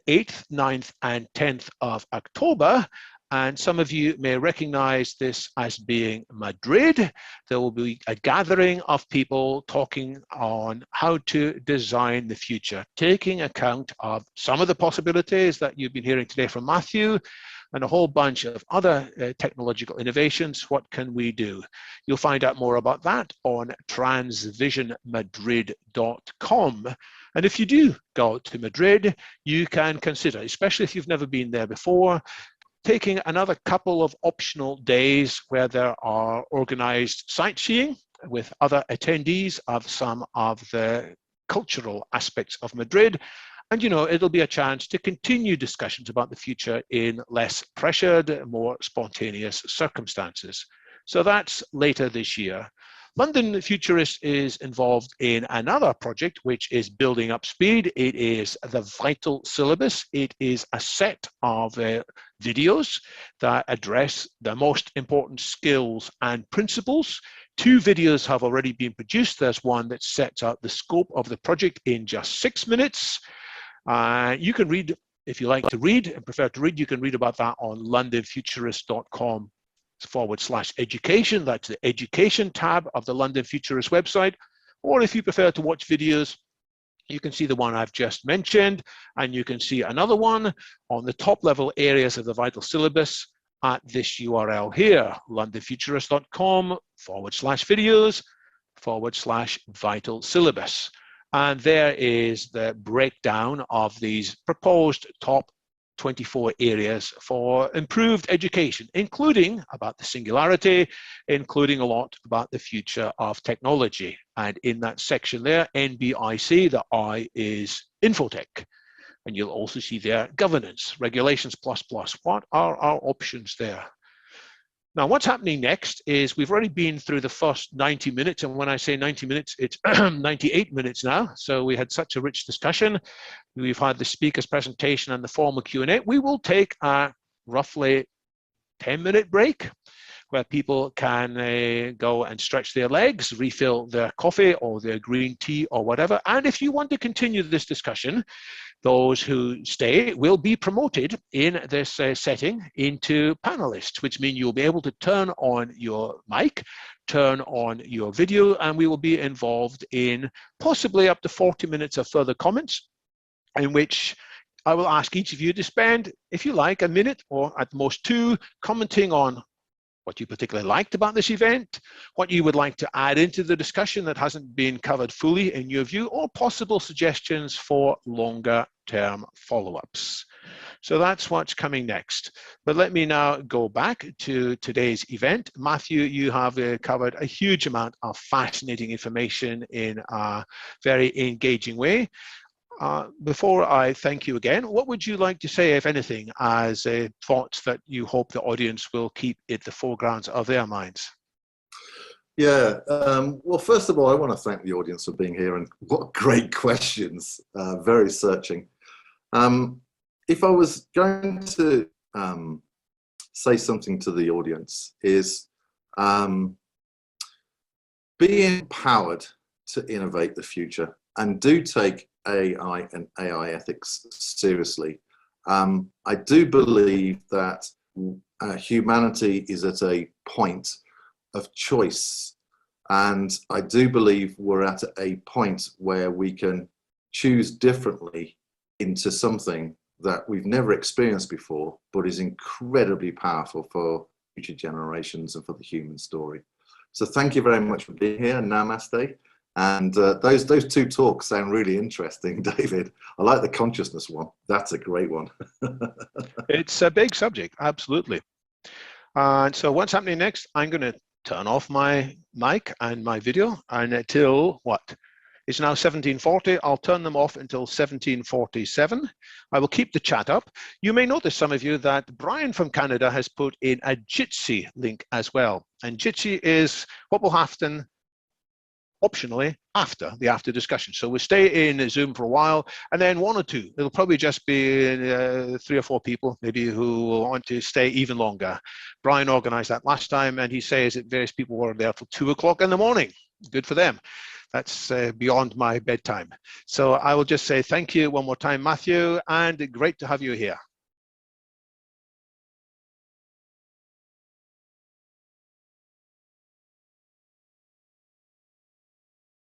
8th, 9th, and 10th of October. And some of you may recognize this as being Madrid. There will be a gathering of people talking on how to design the future, taking account of some of the possibilities that you've been hearing today from Matthew, and a whole bunch of other technological innovations. What can we do? You'll find out more about that on transvisionmadrid.com. And if you do go to Madrid, you can consider, especially if you've never been there before, taking another couple of optional days where there are organized sightseeing with other attendees of some of the cultural aspects of Madrid. And, you know, it'll be a chance to continue discussions about the future in less pressured, more spontaneous circumstances. So that's later this year. London Futurists is involved in another project which is building up speed. It is the Vital Syllabus. It is a set of videos that address the most important skills and principles. 2 videos have already been produced. There's one that sets out the scope of the project in just 6 minutes. You can read, if you like to read and prefer to read, you can read about that on londonfuturists.com/education. That's the education tab of the London Futurist website. Or if you prefer to watch videos, you can see the one I've just mentioned, and you can see another one on the top level areas of the Vital Syllabus at this URL here, londonfuturist.com/videos/Vital Syllabus. And there is the breakdown of these proposed top 24 areas for improved education, including about the singularity, including a lot about the future of technology. And in that section there, NBIC, the I is infotech. And you'll also see there governance, regulations plus. What are our options there? Now, what's happening next is we've already been through the first 90 minutes. And when I say 90 minutes, it's 98 minutes now. So we had such a rich discussion. We've had the speaker's presentation and the formal Q&A. We will take a roughly 10-minute break where people can go and stretch their legs, refill their coffee or their green tea or whatever. And if you want to continue this discussion, those who stay will be promoted in this setting into panelists, which means you'll be able to turn on your mic, turn on your video, and we will be involved in possibly up to 40 minutes of further comments, in which I will ask each of you to spend, if you like, a minute or at most 2 commenting on what you particularly liked about this event, what you would like to add into the discussion that hasn't been covered fully in your view, or possible suggestions for longer term follow-ups. So that's what's coming next. But let me now go back to today's event. Matthew, you have covered a huge amount of fascinating information in a very engaging way. Before I thank you again, what would you like to say, if anything, as thoughts that you hope the audience will keep at the foreground of their minds? Yeah, well, first of all, I want to thank the audience for being here, and what great questions, very searching. If I was going to say something to the audience is be empowered to innovate the future, and do take AI and AI ethics seriously. I do believe that humanity is at a point of choice, and I do believe we're at a point where we can choose differently into something that we've never experienced before, but is incredibly powerful for future generations and for the human story. So thank you very much for being here. Namaste. And those 2 talks sound really interesting, David. I like the consciousness one. That's a great one. It's a big subject, absolutely. And so what's happening next? I'm going to turn off my mic and my video, and until what? It's now 1740. I'll turn them off until 1747. I will keep the chat up. You may notice, some of you, that Brian from Canada has put in a Jitsi link as well. And Jitsi is what will happen optionally after the after discussion. So we'll stay in Zoom for a while, and then 1 or 2. It'll probably just be 3 or 4 people maybe who will want to stay even longer. Brian organized that last time, and he says that various people were there till 2 o'clock in the morning. Good for them. That's beyond my bedtime. So I will just say thank you one more time, Matthew, and great to have you here.